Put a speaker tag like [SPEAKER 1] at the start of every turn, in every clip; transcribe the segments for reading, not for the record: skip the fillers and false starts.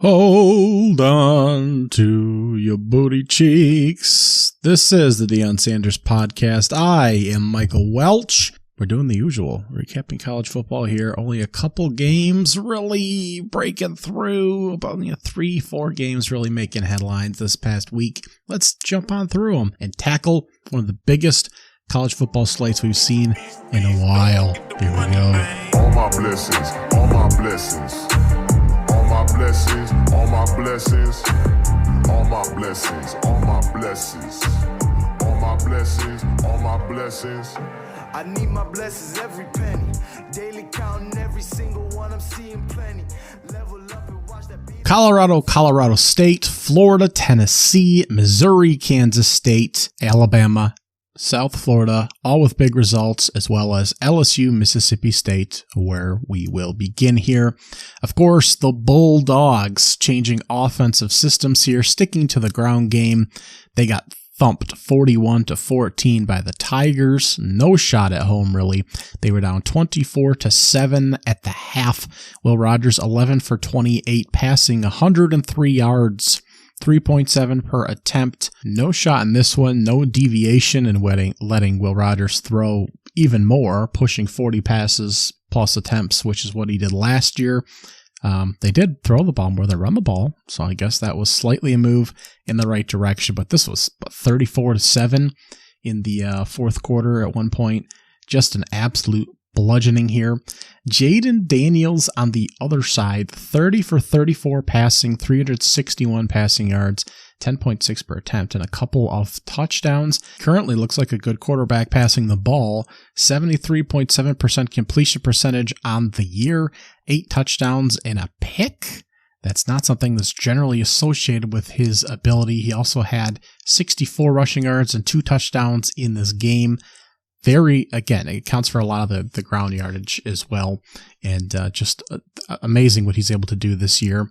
[SPEAKER 1] Hold on to your booty cheeks. This is the Deion Sanders Podcast. I am Michael Welch. We're doing the usual, recapping college football here. Only a couple games really breaking through. About 3-4 games really making headlines this past week. Let's jump on through them and tackle one of the biggest college football slates we've seen in a while. Here we go.
[SPEAKER 2] All my blessings, all my blessings. All my blessings, all my blessings, all my blessings, all my blessings, all my blessings, all my blessings. I need my blessings every penny, daily counting every single one, I'm seeing plenty. Level up and watch that beat.
[SPEAKER 1] Colorado State, Florida, Tennessee, Missouri, Kansas State, Alabama, South Florida, all with big results, as well as LSU, Mississippi State, where we will begin here. Of course, the Bulldogs changing offensive systems here, sticking to the ground game. They got thumped 41-14 by the Tigers. No shot at home, really. They were down 24-7 at the half. Will Rogers 11 for 28, passing 103 yards. 3.7 per attempt. No shot in this one. No deviation in letting Will Rogers throw even more, pushing 40 passes plus attempts, which is what he did last year. They did throw the ball more than run the ball, so I guess that was slightly a move in the right direction, but this was 34-7 in the fourth quarter at one point. Just an absolute bludgeoning here. Jaden Daniels on the other side, 30 for 34 passing, 361 passing yards, 10.6 per attempt, and a couple of touchdowns. Currently looks like a good quarterback passing the ball. 73.7% completion percentage on the year, 8 touchdowns and a pick. That's not something that's generally associated with his ability. He also had 64 rushing yards and 2 touchdowns in this game. Again, it accounts for a lot of the ground yardage as well, and just amazing what he's able to do this year.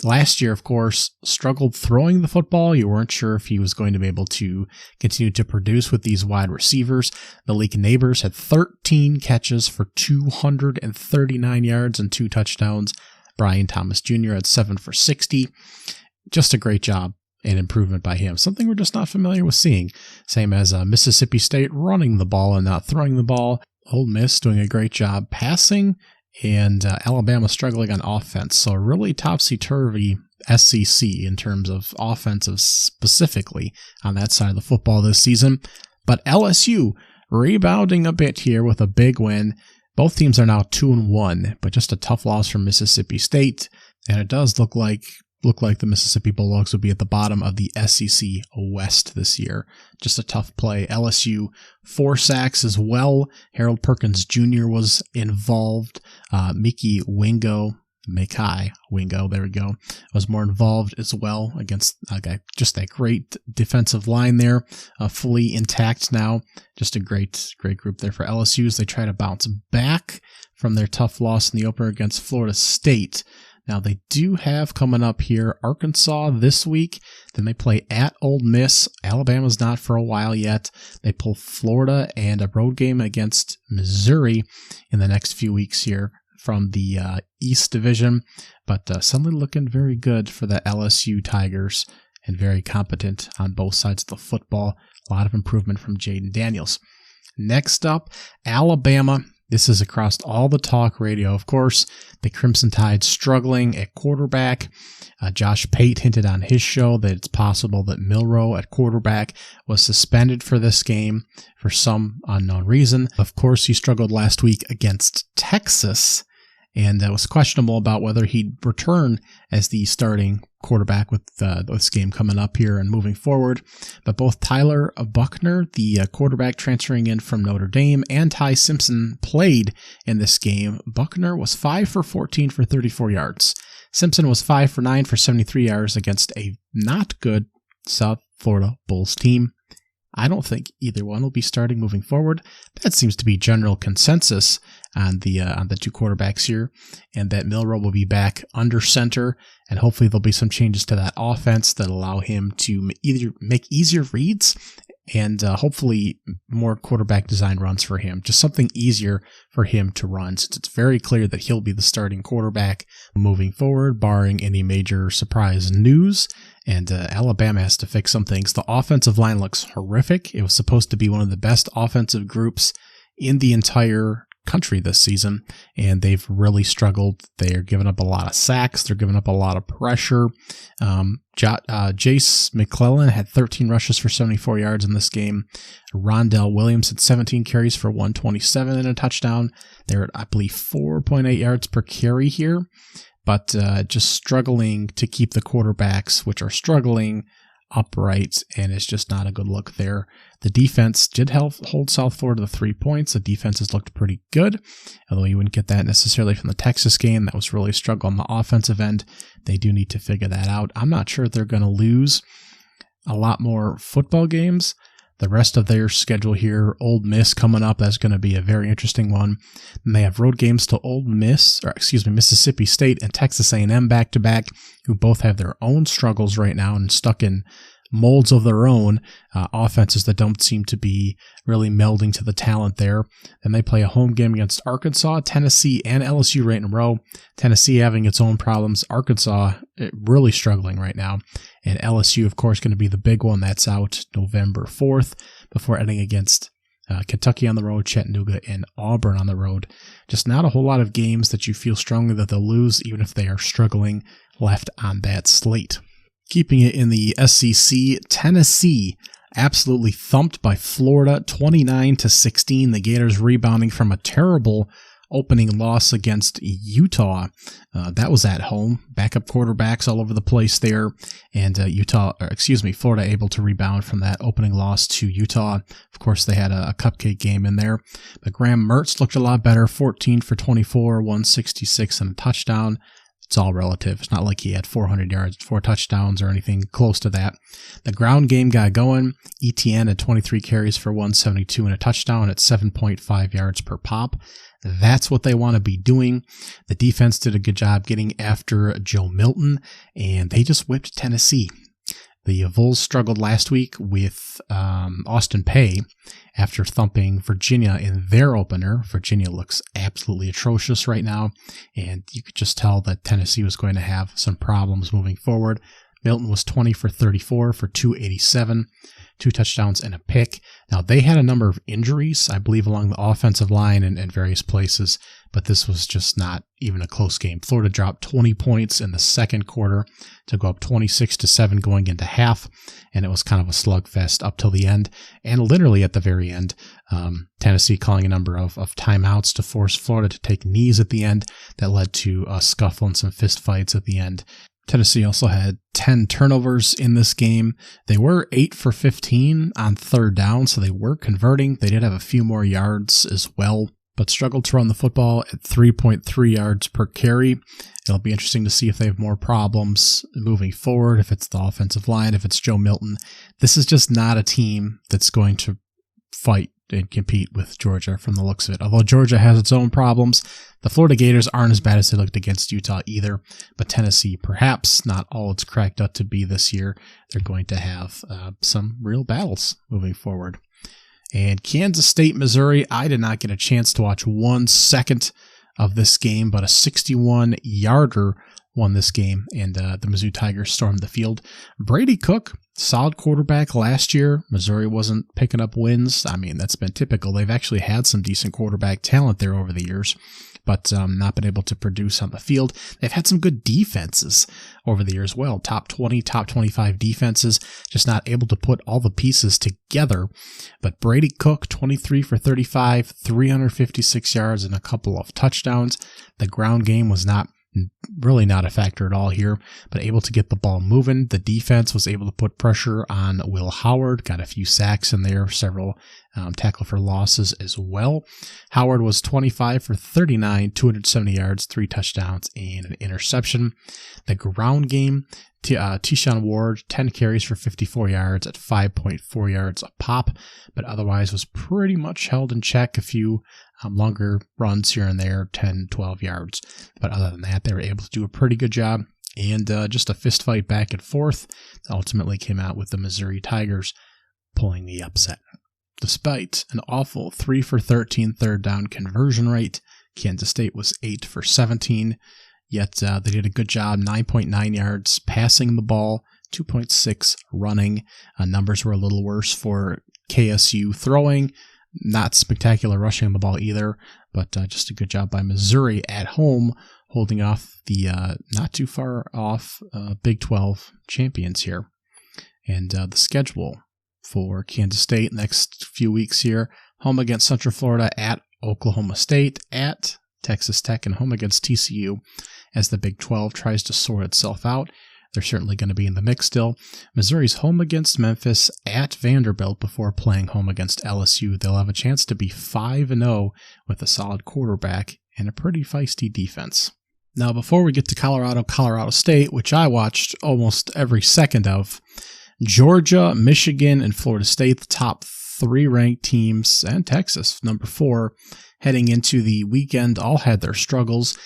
[SPEAKER 1] Last year, of course, struggled throwing the football. You weren't sure if he was going to be able to continue to produce with these wide receivers. Malik Neighbors had 13 catches for 239 yards and 2 touchdowns. Brian Thomas Jr. had 7 for 60. Just a great job. An improvement by him, something we're just not familiar with seeing. Same as Mississippi State running the ball and not throwing the ball. Ole Miss doing a great job passing, and Alabama struggling on offense. So really topsy-turvy SEC in terms of offensive specifically on that side of the football this season. But LSU rebounding a bit here with a big win. Both teams are now 2-1, but just a tough loss from Mississippi State, and it does look like the Mississippi Bulldogs will be at the bottom of the SEC West this year. Just a tough play. LSU, 4 sacks as well. Harold Perkins Jr. was involved. Mekhi Wingo, there we go, was more involved as well against just that great defensive line there, fully intact now. Just a great group there for LSU as they try to bounce back from their tough loss in the opener against Florida State. Now, they do have coming up here Arkansas this week. Then they play at Ole Miss. Alabama's not for a while yet. They pull Florida and a road game against Missouri in the next few weeks here from the East Division. But suddenly looking very good for the LSU Tigers and very competent on both sides of the football. A lot of improvement from Jaden Daniels. Next up, Alabama. This is across all the talk radio. Of course, the Crimson Tide struggling at quarterback. Josh Pate hinted on his show that it's possible that Milroe at quarterback was suspended for this game for some unknown reason. Of course, he struggled last week against Texas, and it was questionable about whether he'd return as the starting quarterback with this game coming up here and moving forward. But both Tyler Buchner, the quarterback transferring in from Notre Dame, and Ty Simpson played in this game. Buchner was 5 for 14 for 34 yards. Simpson was 5 for 9 for 73 yards against a not good South Florida Bulls team. I don't think either one will be starting moving forward. That seems to be general consensus on the two quarterbacks here, and that Milroe will be back under center, and hopefully there'll be some changes to that offense that allow him to either make easier reads and hopefully more quarterback design runs for him. Just something easier for him to run, since it's very clear that he'll be the starting quarterback moving forward, barring any major surprise news. And Alabama has to fix some things. The offensive line looks horrific. It was supposed to be one of the best offensive groups in the entire country this season, and they've really struggled. They're giving up a lot of sacks. They're giving up a lot of pressure. Jace McClellan had 13 rushes for 74 yards in this game. Rondell Williams had 17 carries for 127 and a touchdown. They're at, I believe, 4.8 yards per carry here, but just struggling to keep the quarterbacks, which are struggling, upright, and it's just not a good look there. The defense did hold South Florida to 3 points. The defense has looked pretty good, although you wouldn't get that necessarily from the Texas game. That was really a struggle on the offensive end. They do need to figure that out. I'm not sure if they're going to lose a lot more football games. The rest of their schedule here, Ole Miss coming up, that's going to be a very interesting one. And they have road games to Mississippi State and Texas A&M back-to-back, who both have their own struggles right now and stuck in molds of their own, offenses that don't seem to be really melding to the talent there. Then they play a home game against Arkansas, Tennessee, and LSU right in a row. Tennessee having its own problems. Arkansas really struggling right now. And LSU, of course, going to be the big one. That's out November 4th before ending against Kentucky on the road, Chattanooga, and Auburn on the road. Just not a whole lot of games that you feel strongly that they'll lose, even if they are struggling, left on that slate. Keeping it in the SEC, Tennessee absolutely thumped by Florida, 29-16. The Gators rebounding from a terrible opening loss against Utah. That was at home. Backup quarterbacks all over the place there, and Florida able to rebound from that opening loss to Utah. Of course, they had a cupcake game in there, but Graham Mertz looked a lot better. 14 for 24, 166 and a touchdown. It's all relative. It's not like he had 400 yards, 4 touchdowns, or anything close to that. The ground game got going. ETN had 23 carries for 172 and a touchdown at 7.5 yards per pop. That's what they want to be doing. The defense did a good job getting after Joe Milton, and they just whipped Tennessee. The Vols struggled last week with Austin Peay after thumping Virginia in their opener. Virginia looks absolutely atrocious right now, and you could just tell that Tennessee was going to have some problems moving forward. Milton was 20 for 34 for 287, 2 touchdowns and a pick. Now, they had a number of injuries, I believe, along the offensive line and various places, but this was just not even a close game. Florida dropped 20 points in the second quarter to go up 26-7 going into half, and it was kind of a slugfest up till the end. And literally at the very end, Tennessee calling a number of timeouts to force Florida to take knees at the end. That led to a scuffle and some fist fights at the end. Tennessee also had 10 turnovers in this game. They were 8 for 15 on third down, so they were converting. They did have a few more yards as well, but struggled to run the football at 3.3 yards per carry. It'll be interesting to see if they have more problems moving forward, if it's the offensive line, if it's Joe Milton. This is just not a team that's going to fight and compete with Georgia from the looks of it. Although Georgia has its own problems, the Florida Gators aren't as bad as they looked against Utah either, but Tennessee, perhaps not all it's cracked up to be this year. They're going to have some real battles moving forward. And Kansas State, Missouri, I did not get a chance to watch 1 second of this game, but a 61-yarder won this game, and the Mizzou Tigers stormed the field. Brady Cook, solid quarterback last year. Missouri wasn't picking up wins. I mean, that's been typical. They've actually had some decent quarterback talent there over the years, but not been able to produce on the field. They've had some good defenses over the years as well. Top 20, top 25 defenses, just not able to put all the pieces together. But Brady Cook, 23 for 35, 356 yards and a couple of touchdowns. The ground game was really not a factor at all here, but able to get the ball moving. The defense was able to put pressure on Will Howard, got a few sacks in there, several tackle for losses as well. Howard was 25 for 39, 270 yards, 3 touchdowns, and an interception. The ground game, Tyshawn Ward, 10 carries for 54 yards at 5.4 yards a pop, but otherwise was pretty much held in check. A few longer runs here and there, 10, 12 yards. But other than that, they were able to do a pretty good job. And just a fist fight back and forth ultimately came out with the Missouri Tigers pulling the upset. Despite an awful 3 for 13 third down conversion rate, Kansas State was 8 for 17, yet they did a good job, 9.9 yards passing the ball, 2.6 running. Numbers were a little worse for KSU throwing, not spectacular rushing the ball either, but just a good job by Missouri at home, holding off the not too far off Big 12 champions here. And the schedule for Kansas State next few weeks here: home against Central Florida, at Oklahoma State, at Texas Tech, and home against TCU as the Big 12 tries to sort itself out. They're certainly going to be in the mix still. Missouri's home against Memphis, at Vanderbilt, before playing home against LSU. They'll have a chance to be 5-0 with a solid quarterback and a pretty feisty defense. Now, before we get to Colorado State, which I watched almost every second of, Georgia, Michigan, and Florida State, the top 3 ranked teams, and Texas, number 4, heading into the weekend, all had their struggles.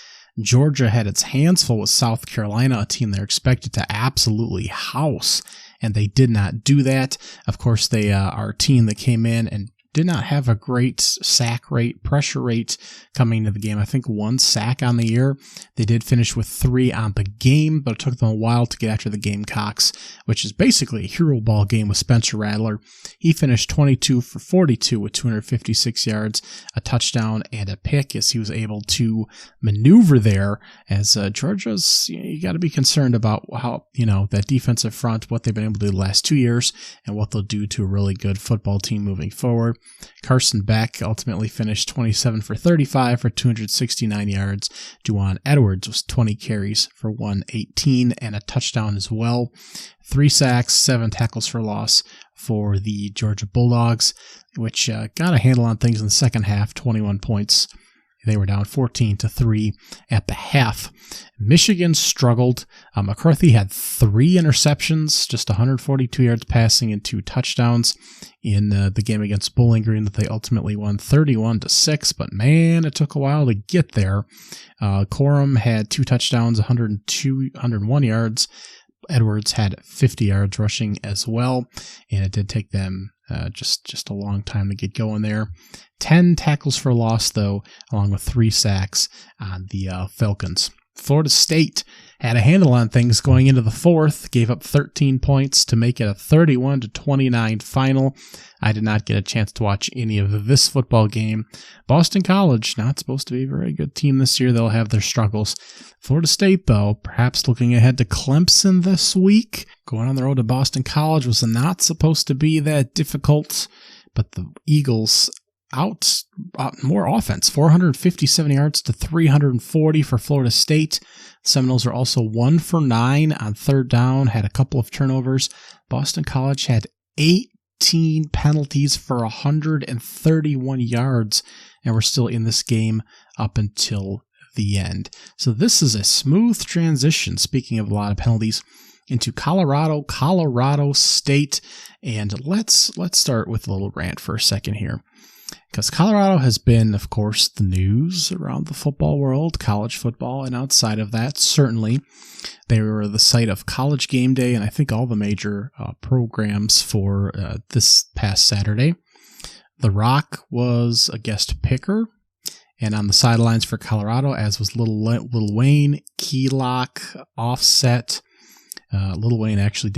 [SPEAKER 1] Georgia had its hands full with South Carolina, a team they're expected to absolutely house, and they did not do that. Of course, they are a team that came in and did not have a great sack rate, pressure rate coming into the game. I think 1 sack on the year. They did finish with 3 on the game, but it took them a while to get after the Gamecocks, which is basically a hero ball game with Spencer Rattler. He finished 22 for 42 with 256 yards, a touchdown, and a pick as he was able to maneuver there. As Georgia's, you got to be concerned about how, that defensive front, what they've been able to do the last 2 years, and what they'll do to a really good football team moving forward. Carson Beck ultimately finished 27 for 35 for 269 yards. Juwan Edwards was 20 carries for 118 and a touchdown as well. 3 sacks, 7 tackles for loss for the Georgia Bulldogs, which got a handle on things in the second half, 21 points. They were down 14-3 at the half. Michigan struggled. McCarthy had 3 interceptions, just 142 yards passing and 2 touchdowns in the game against Bowling Green that they ultimately won 31-6. But man, it took a while to get there. Corum had 2 touchdowns, 101 yards. Edwards had 50 yards rushing as well, and it did take them just a long time to get going there. 10 tackles for loss, though, along with 3 sacks on the Falcons. Florida State had a handle on things going into the fourth, gave up 13 points to make it a 31-29 final. I did not get a chance to watch any of this football game. Boston College, not supposed to be a very good team this year. They'll have their struggles. Florida State, though, perhaps looking ahead to Clemson this week. Going on the road to Boston College was not supposed to be that difficult, but the Eagles out more offense, 457 yards to 340 for Florida State. Seminoles are also 1 for 9 on third down, had a couple of turnovers. Boston College had 18 penalties for 131 yards, and we're still in this game up until the end. So this is a smooth transition, speaking of a lot of penalties, into Colorado State. And let's start with a little rant for a second here. Because Colorado has been, of course, the news around the football world, college football, and outside of that, certainly. They were the site of College Game Day, and I think all the major programs for this past Saturday. The Rock was a guest picker, and on the sidelines for Colorado, as was Lil Wayne, Key Lock, Offset. Lil Wayne actually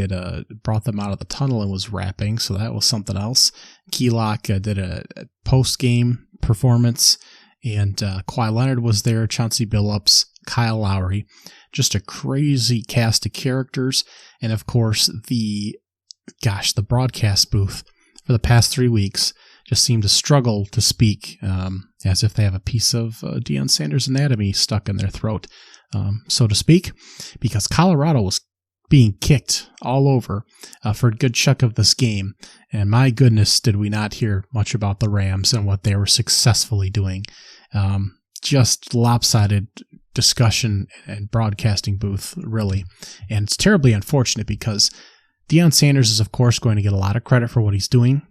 [SPEAKER 1] brought them out of the tunnel and was rapping, so that was something else. Keylock did a post-game performance, and Kawhi Leonard was there, Chauncey Billups, Kyle Lowry. Just a crazy cast of characters, and of course, the broadcast booth for the past 3 weeks just seemed to struggle to speak, as if they have a piece of Deion Sanders' anatomy stuck in their throat, so to speak, because Colorado was being kicked all over for a good chunk of this game. And my goodness, did we not hear much about the Rams and what they were successfully doing. Just lopsided discussion and broadcasting booth, really. And it's terribly unfortunate because Deion Sanders is, of course, going to get a lot of credit for what he's doing,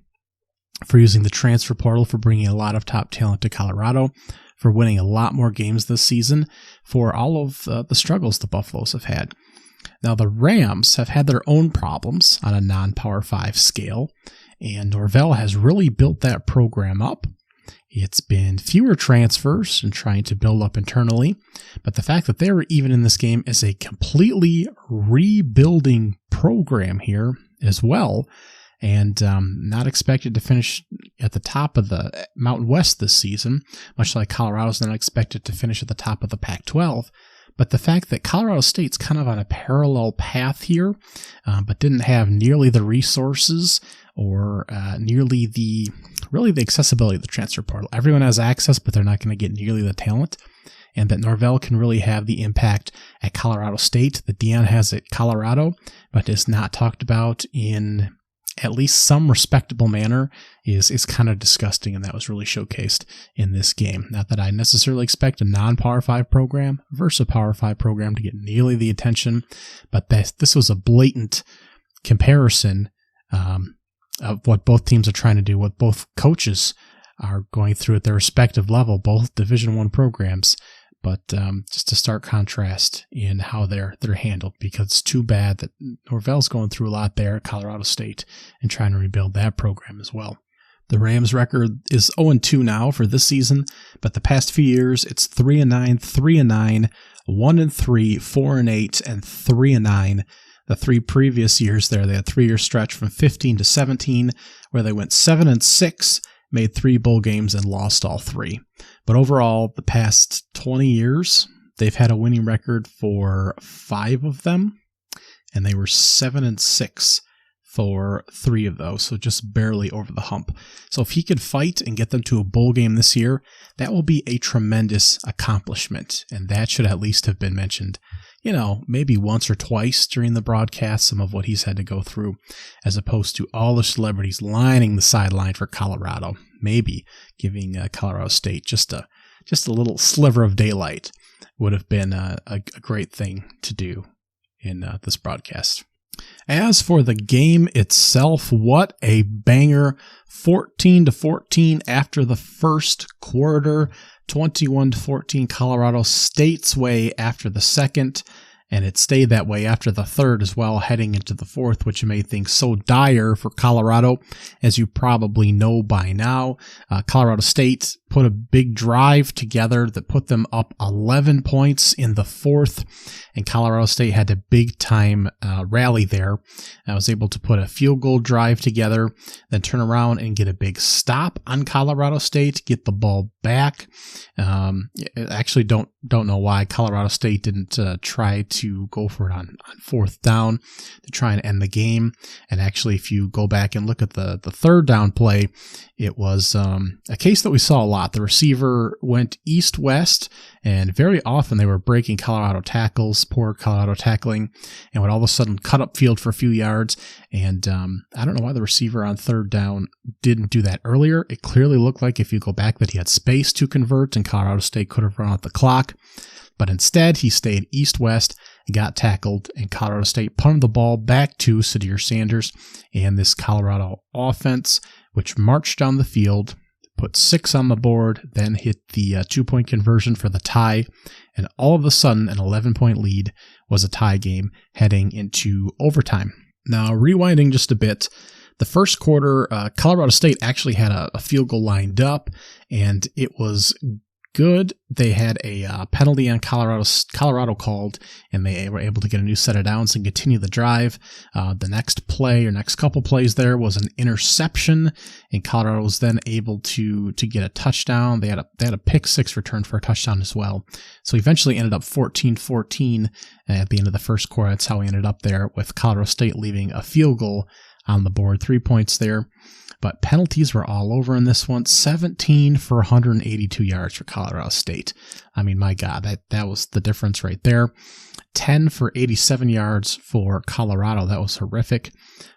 [SPEAKER 1] for using the transfer portal, for bringing a lot of top talent to Colorado, for winning a lot more games this season, for all of the struggles the Buffaloes have had. Now, the Rams have had their own problems on a non-Power 5 scale, And Norvell has really built that program up. It's been fewer transfers and trying to build up internally, but the fact that they were even in this game is a completely rebuilding program here as well, and not expected to finish at the top of the Mountain West this season, much like Colorado's not expected to finish at the top of the Pac-12. But the fact that Colorado State's kind of on a parallel path here, but didn't have nearly the resources or nearly the accessibility of the transfer portal. Everyone has access, but they're not going to get nearly the talent. And that Norvell can really have the impact at Colorado State that Deion has at Colorado, but is not talked about in at least some respectable manner is kind of disgusting, and that was really showcased in this game. Not that I necessarily expect a non-Power 5 program versus a Power 5 program to get nearly the attention, but this was a blatant comparison of what both teams are trying to do, what both coaches are going through at their respective level, both Division I programs. But just a stark contrast in how they're handled, because it's too bad that Norvell's going through a lot there at Colorado State and trying to rebuild that program as well. The Rams' record is 0-2 now for this season, but the past few years it's 3-9, 3-9, 1-3, 4-8, and 3-9. The 3 previous years there, they had a 3-year stretch from 15 to 17 where they went 7-6, made 3 bowl games, and lost all 3. But overall, the past 20 years, they've had a winning record for 5 of them, and they were 7-6 for 3 of those, so just barely over the hump. So if he could fight and get them to a bowl game this year, that will be a tremendous accomplishment, and that should at least have been mentioned, maybe once or twice during the broadcast, some of what he's had to go through, as opposed to all the celebrities lining the sideline for Colorado, maybe giving Colorado State just a little sliver of daylight would have been a great thing to do in this broadcast. As for the game itself, what a banger. 14-14 after the first quarter, 21-14 Colorado State's way after the second, and it stayed that way after the third as well, heading into the fourth, which made things so dire for Colorado, as you probably know by now. Colorado State put a big drive together that put them up 11 points in the fourth, and Colorado State had a big-time rally there. I was able to put a field goal drive together, then turn around and get a big stop on Colorado State, get the ball back. Actually, don't know why Colorado State didn't try to go for it on fourth down to try and end the game. And actually, if you go back and look at the third down play, it was a case that we saw a lot. The receiver went east-west, and very often they were breaking Colorado tackles, poor Colorado tackling, and would all of a sudden cut up field for a few yards. And I don't know why the receiver on third down didn't do that earlier. It clearly looked like, if you go back, that he had space to convert, and Colorado State could have run out the clock. But instead, he stayed east-west, got tackled, and Colorado State punted the ball back to Sadir Sanders and this Colorado offense, which marched down the field, put 6 on the board, then hit the 2-point conversion for the tie, and all of a sudden, an 11-point lead was a tie game heading into overtime. Now, rewinding just a bit, the first quarter, Colorado State actually had a field goal lined up, and it was good. They had a penalty on Colorado called, and they were able to get a new set of downs and continue the drive. The next play, or next couple plays there, was an interception, and Colorado was then able to get a touchdown. They had a pick six return for a touchdown as well. So eventually ended up 14-14 at the end of the first quarter. That's how we ended up there, with Colorado State leaving a field goal on the board, 3 points there. But penalties were all over in this one. 17 for 182 yards for Colorado State. I mean, my God, that was the difference right there. 10 for 87 yards for Colorado. That was horrific.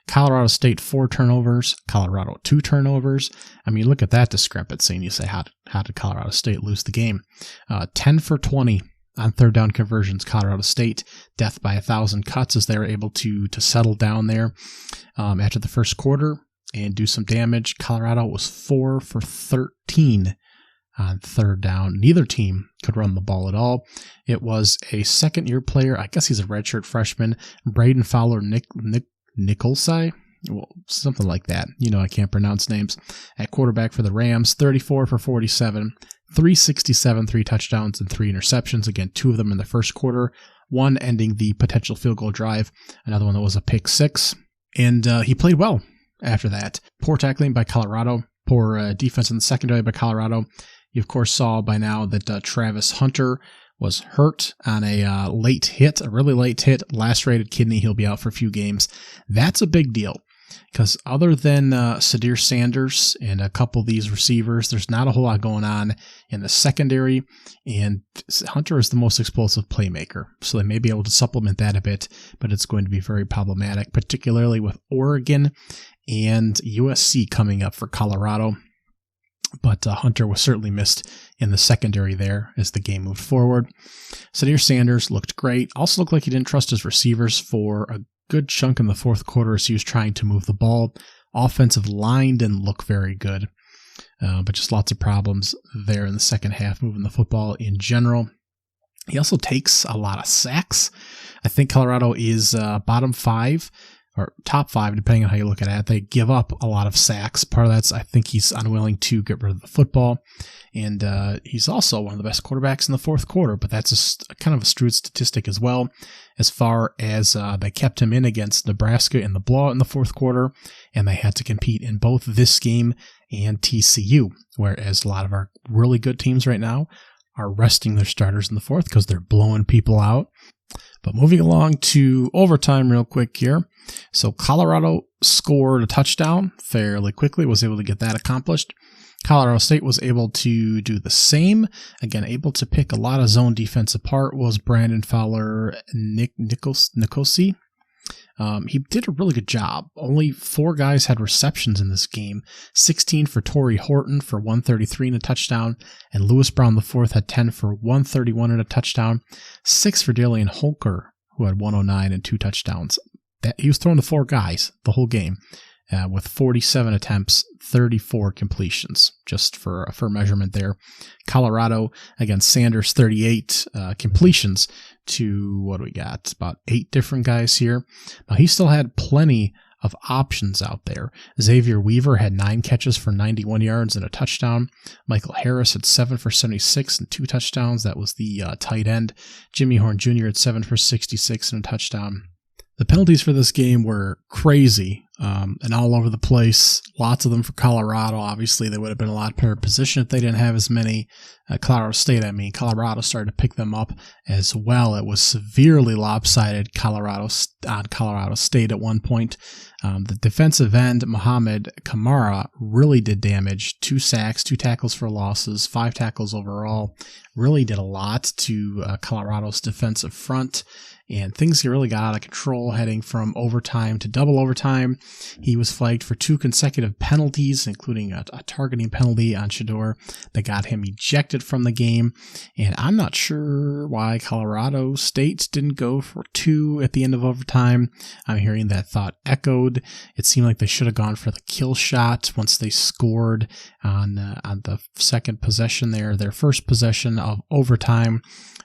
[SPEAKER 1] Colorado State 4 turnovers. Colorado 2 turnovers. I mean, look at that discrepancy, and you say, how did Colorado State lose the game? 10 for 20 on third down conversions. Colorado State, death by 1,000 cuts, as they were able to settle down there after the first quarter and do some damage. Colorado was 4 for 13 on third down. Neither team could run the ball at all. It was a second-year player, I guess he's a redshirt freshman, Braden Fowler Nicholsi. Well, something like that. I can't pronounce names. At quarterback for the Rams, 34 for 47, 367, 3 touchdowns, and 3 interceptions. Again, 2 of them in the first quarter, one ending the potential field goal drive, another one that was a pick 6. And he played well after that. Poor tackling by Colorado, poor defense in the secondary by Colorado. You, of course, saw by now that Travis Hunter was hurt on a late hit, a really late hit, lacerated kidney. He'll be out for a few games. That's a big deal because other than Sadir Sanders and a couple of these receivers, there's not a whole lot going on in the secondary, and Hunter is the most explosive playmaker, so they may be able to supplement that a bit, but it's going to be very problematic, particularly with Oregon and USC coming up for Colorado. But Hunter was certainly missed in the secondary there as the game moved forward. Sadir Sanders looked great. Also looked like he didn't trust his receivers for a good chunk in the fourth quarter as he was trying to move the ball. Offensive line didn't look very good, but just lots of problems there in the second half moving the football in general. He also takes a lot of sacks. I think Colorado is bottom 5. Or top 5, depending on how you look at it. They give up a lot of sacks. Part of that's, I think he's unwilling to get rid of the football. And he's also one of the best quarterbacks in the fourth quarter, but that's kind of a skewed statistic as well, as far as they kept him in against Nebraska in the blowout in the fourth quarter, and they had to compete in both this game and TCU, whereas a lot of our really good teams right now are resting their starters in the fourth because they're blowing people out. But moving along to overtime real quick here. So Colorado scored a touchdown fairly quickly, was able to get that accomplished. Colorado State was able to do the same. Again, able to pick a lot of zone defense apart was Brandon Fowler Nicosi. He did a really good job. Only 4 guys had receptions in this game. 16 for Torrey Horton for 133 and a touchdown, and Lewis Brown IV had 10 for 131 and a touchdown. 6 for Dalian Holker, who had 109 and 2 touchdowns. He was throwing to 4 guys the whole game, with 47 attempts, 34 completions, just for measurement there. Colorado against Sanders, 38 completions to, what do we got, about 8 different guys here. Now, he still had plenty of options out there. Xavier Weaver had 9 catches for 91 yards and a touchdown. Michael Harris had 7 for 76 and 2 touchdowns. That was the tight end. Jimmy Horn Jr. had 7 for 66 and a touchdown. The penalties for this game were crazy and all over the place. Lots of them for Colorado. Obviously, they would have been a lot better position if they didn't have as many. Colorado started to pick them up as well. It was severely lopsided Colorado State at one point. The defensive end, Mohamed Kamara, really did damage. 2 sacks, 2 tackles for losses, 5 tackles overall. Really did a lot to Colorado's defensive front. And things really got out of control heading from overtime to double overtime. He was flagged for 2 consecutive penalties, including a targeting penalty on Shedeur that got him ejected from the game. And I'm not sure why Colorado State didn't go for 2 at the end of overtime. I'm hearing that thought echoed. It seemed like they should have gone for the kill shot once they scored on the second possession there, their first possession of overtime,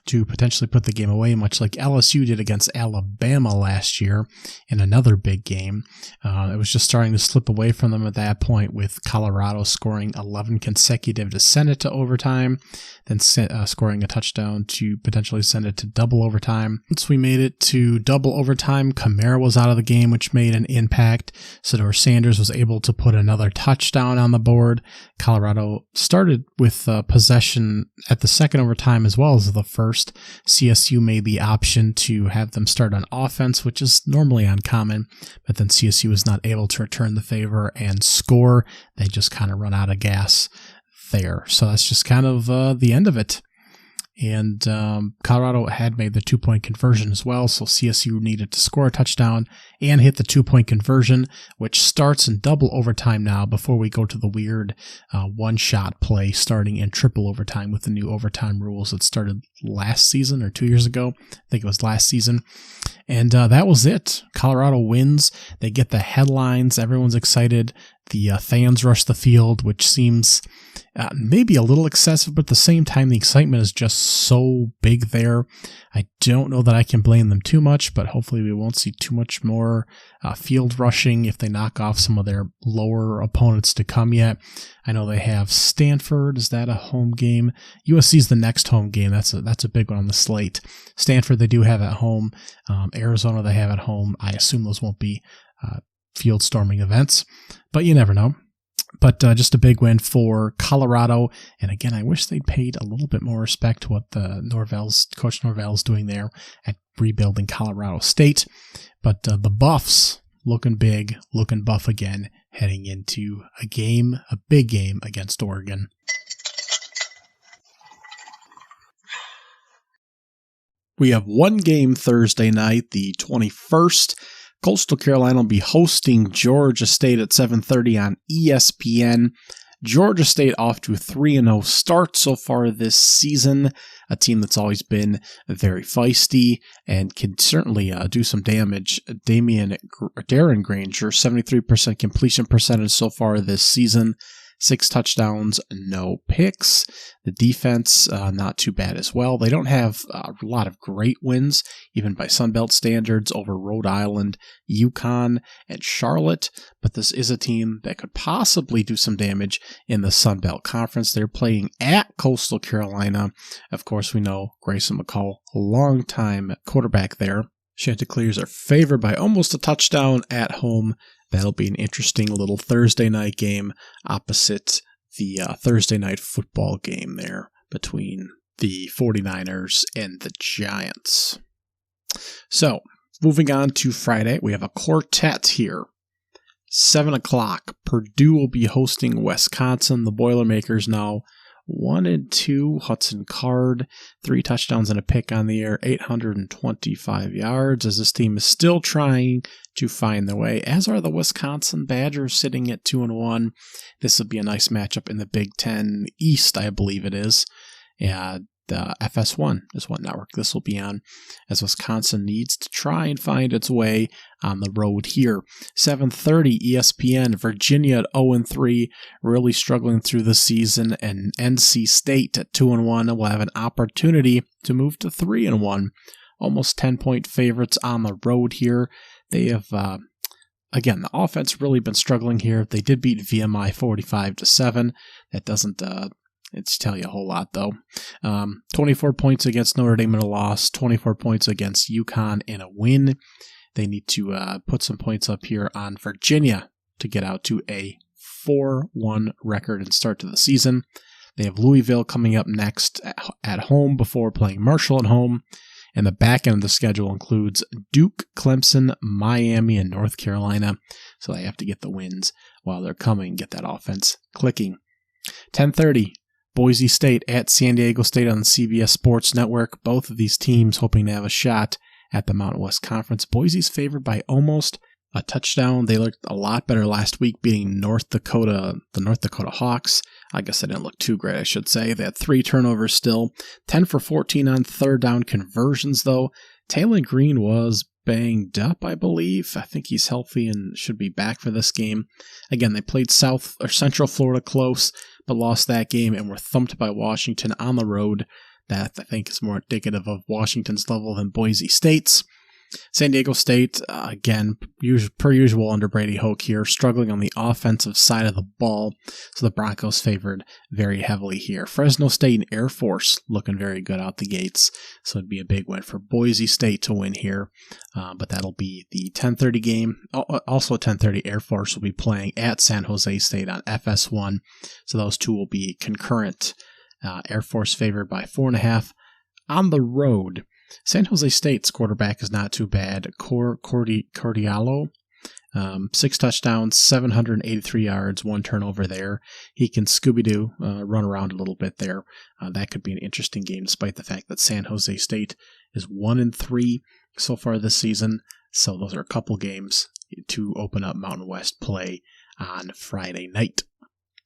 [SPEAKER 1] to potentially put the game away, much like LSU did against Alabama last year in another big game. It was just starting to slip away from them at that point, with Colorado scoring 11 consecutive to send it to overtime, then scoring a touchdown to potentially send it to double overtime. Once we made it to double overtime, Kamara was out of the game, which made an impact. Shedeur Sanders was able to put another touchdown on the board. Colorado started with possession at the second overtime as well as the first. CSU made the option to have them start on offense, which is normally uncommon, but then CSU was not able to return the favor and score. They just kind of run out of gas there. So that's just kind of the end of it. And Colorado had made the 2-point conversion as well, so CSU needed to score a touchdown and hit the 2-point conversion, which starts in double overtime now before we go to the weird one-shot play starting in triple overtime with the new overtime rules that started last season or 2 years ago. I think it was last season. And that was it. Colorado wins. They get the headlines. Everyone's excited. The fans rush the field, which seems maybe a little excessive, but at the same time, the excitement is just so big there. I don't know that I can blame them too much, but hopefully we won't see too much more field rushing if they knock off some of their lower opponents to come yet. I know they have Stanford. Is that a home game? USC's the next home game. That's a big one on the slate. Stanford they do have at home. Arizona they have at home. I assume those won't be field storming events, but you never know. But just a big win for Colorado. And again, I wish they'd paid a little bit more respect to what Coach Norvell's doing there at rebuilding Colorado State. But the Buffs looking big, looking buff again, heading into a big game against Oregon. We have one game Thursday night, the 21st. Coastal Carolina will be hosting Georgia State at 7:30 on ESPN. Georgia State off to a 3-0 start so far this season, a team that's always been very feisty and can certainly do some damage. Darren Granger, 73% completion percentage so far this season. 6 touchdowns, no picks. The defense, not too bad as well. They don't have a lot of great wins, even by Sunbelt standards, over Rhode Island, UConn, and Charlotte. But this is a team that could possibly do some damage in the Sunbelt Conference. They're playing at Coastal Carolina. Of course, we know Grayson McCall, a long-time quarterback there. Chanticleers are favored by almost a touchdown at home. That'll be an interesting little Thursday night game opposite the Thursday night football game there between the 49ers and the Giants. So, moving on to Friday, we have a quartet here. 7 o'clock, Purdue will be hosting Wisconsin. The Boilermakers now 1-2. Hudson Card, 3 touchdowns and a pick on the air, 825 yards, as this team is still trying to find their way, as are the Wisconsin Badgers sitting at 2-1. This will be a nice matchup in the Big Ten East, I believe it is. The FS1 is what network this will be on, as Wisconsin needs to try and find its way on the road here. 7:30 ESPN, Virginia at 0-3, really struggling through the season, and NC State at 2-1 will have an opportunity to move to 3-1. Almost 10-point favorites on the road here. They have, again, the offense really been struggling here. They did beat VMI 45-7. That doesn't it's tell you a whole lot, though. 24 points against Notre Dame in a loss, 24 points against UConn in a win. They need to put some points up here on Virginia to get out to a 4-1 record and start to the season. They have Louisville coming up next at home before playing Marshall at home. And the back end of the schedule includes Duke, Clemson, Miami, and North Carolina. So they have to get the wins while they're coming, get that offense clicking. 10:30. Boise State at San Diego State on the CBS Sports Network. Both of these teams hoping to have a shot at the Mountain West Conference. Boise's favored by almost a touchdown. They looked a lot better last week, beating the North Dakota Hawks. I guess they didn't look too great, I should say. They had 3 turnovers still. 10 for 14 on third down conversions, though. Taylor Green was banged up, I believe. I think he's healthy and should be back for this game. Again, they played Central Florida close, but lost that game and were thumped by Washington on the road. That, I think, is more indicative of Washington's level than Boise State's. San Diego State, again, per usual under Brady Hoke here, struggling on the offensive side of the ball, so the Broncos favored very heavily here. Fresno State and Air Force looking very good out the gates, so it'd be a big win for Boise State to win here, but that'll be the 10:30 game. Also 10:30, Air Force will be playing at San Jose State on FS1, so those two will be concurrent. Air Force favored by 4.5 on the road. San Jose State's quarterback is not too bad. Cordialo, 6 touchdowns, 783 yards, 1 turnover there. He can Scooby-Doo, run around a little bit there. That could be an interesting game, despite the fact that San Jose State is 1-3 so far this season. So those are a couple games to open up Mountain West play on Friday night.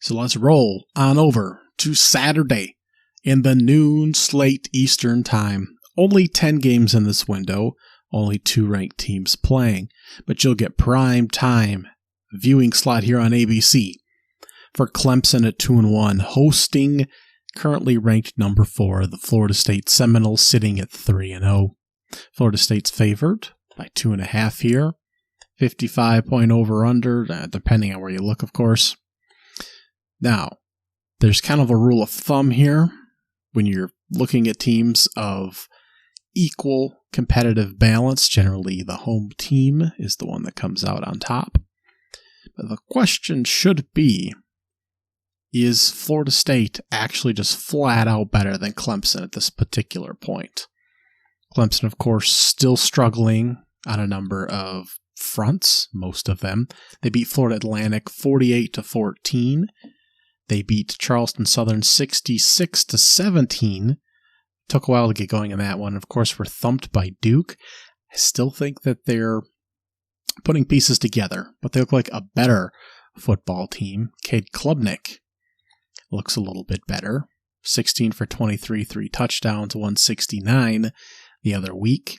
[SPEAKER 1] So let's roll on over to Saturday in the noon slate Eastern time. Only 10 games in this window, only 2 ranked teams playing, but you'll get prime time viewing slot here on ABC for Clemson at 2-1, hosting currently ranked number 4, the Florida State Seminoles, sitting at 3-0. Florida State's favored by 2.5 here. 55-point over-under, depending on where you look, of course. Now, there's kind of a rule of thumb here when you're looking at teams of equal competitive balance. Generally, the home team is the one that comes out on top. But the question should be, is Florida State actually just flat out better than Clemson at this particular point? Clemson, of course, still struggling on a number of fronts, most of them. They beat Florida Atlantic 48-14. They beat Charleston Southern 66-17. Took a while to get going in that one. Of course, were thumped by Duke. I still think that they're putting pieces together, but they look like a better football team. Cade Klubnik looks a little bit better. 16 for 23, 3 touchdowns, 169 the other week.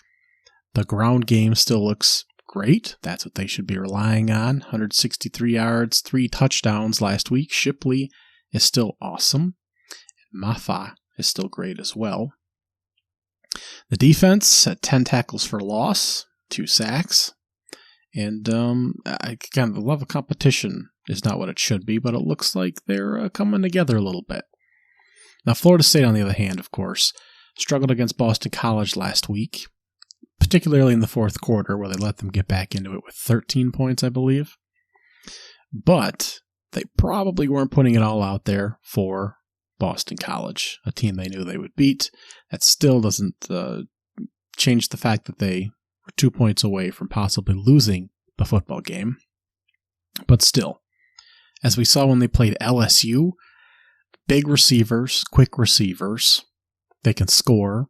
[SPEAKER 1] The ground game still looks great. That's what they should be relying on. 163 yards, 3 touchdowns last week. Shipley is still awesome. Mafa is still great as well. The defense at 10 tackles for loss, 2 sacks. And again, the level of competition is not what it should be, but it looks like they're coming together a little bit. Now, Florida State, on the other hand, of course, struggled against Boston College last week, particularly in the fourth quarter, where they let them get back into it with 13 points, I believe. But they probably weren't putting it all out there for Boston College, a team they knew they would beat. That still doesn't change the fact that they were 2 points away from possibly losing the football game. But still, as we saw when they played LSU, big receivers, quick receivers, they can score.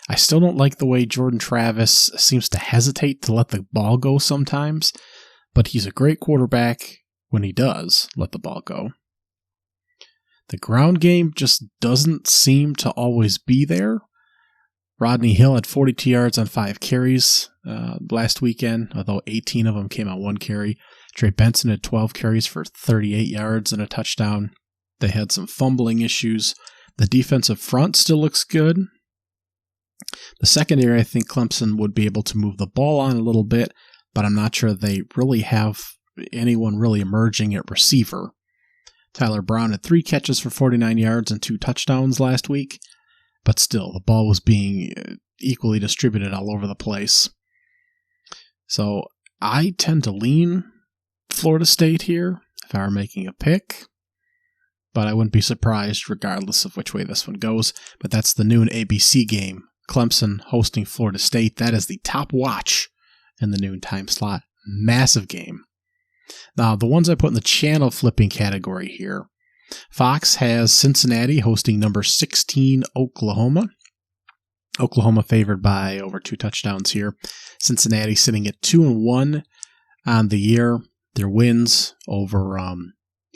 [SPEAKER 1] I still don't like the way Jordan Travis seems to hesitate to let the ball go sometimes, but he's a great quarterback when he does let the ball go. The ground game just doesn't seem to always be there. Rodney Hill had 42 yards on 5 carries last weekend, although 18 of them came on 1 carry. Trey Benson had 12 carries for 38 yards and a touchdown. They had some fumbling issues. The defensive front still looks good. The secondary, I think Clemson would be able to move the ball on a little bit, but I'm not sure they really have anyone really emerging at receiver. Tyler Brown had 3 catches for 49 yards and 2 touchdowns last week, but still, the ball was being equally distributed all over the place. So I tend to lean Florida State here if I were making a pick, but I wouldn't be surprised regardless of which way this one goes. But that's the noon ABC game. Clemson hosting Florida State. That is the top watch in the noon time slot. Massive game. Now, the ones I put in the channel flipping category here. Fox has Cincinnati hosting number 16 Oklahoma. Oklahoma favored by over 2 touchdowns here. Cincinnati sitting at 2-1 on the year. Their wins over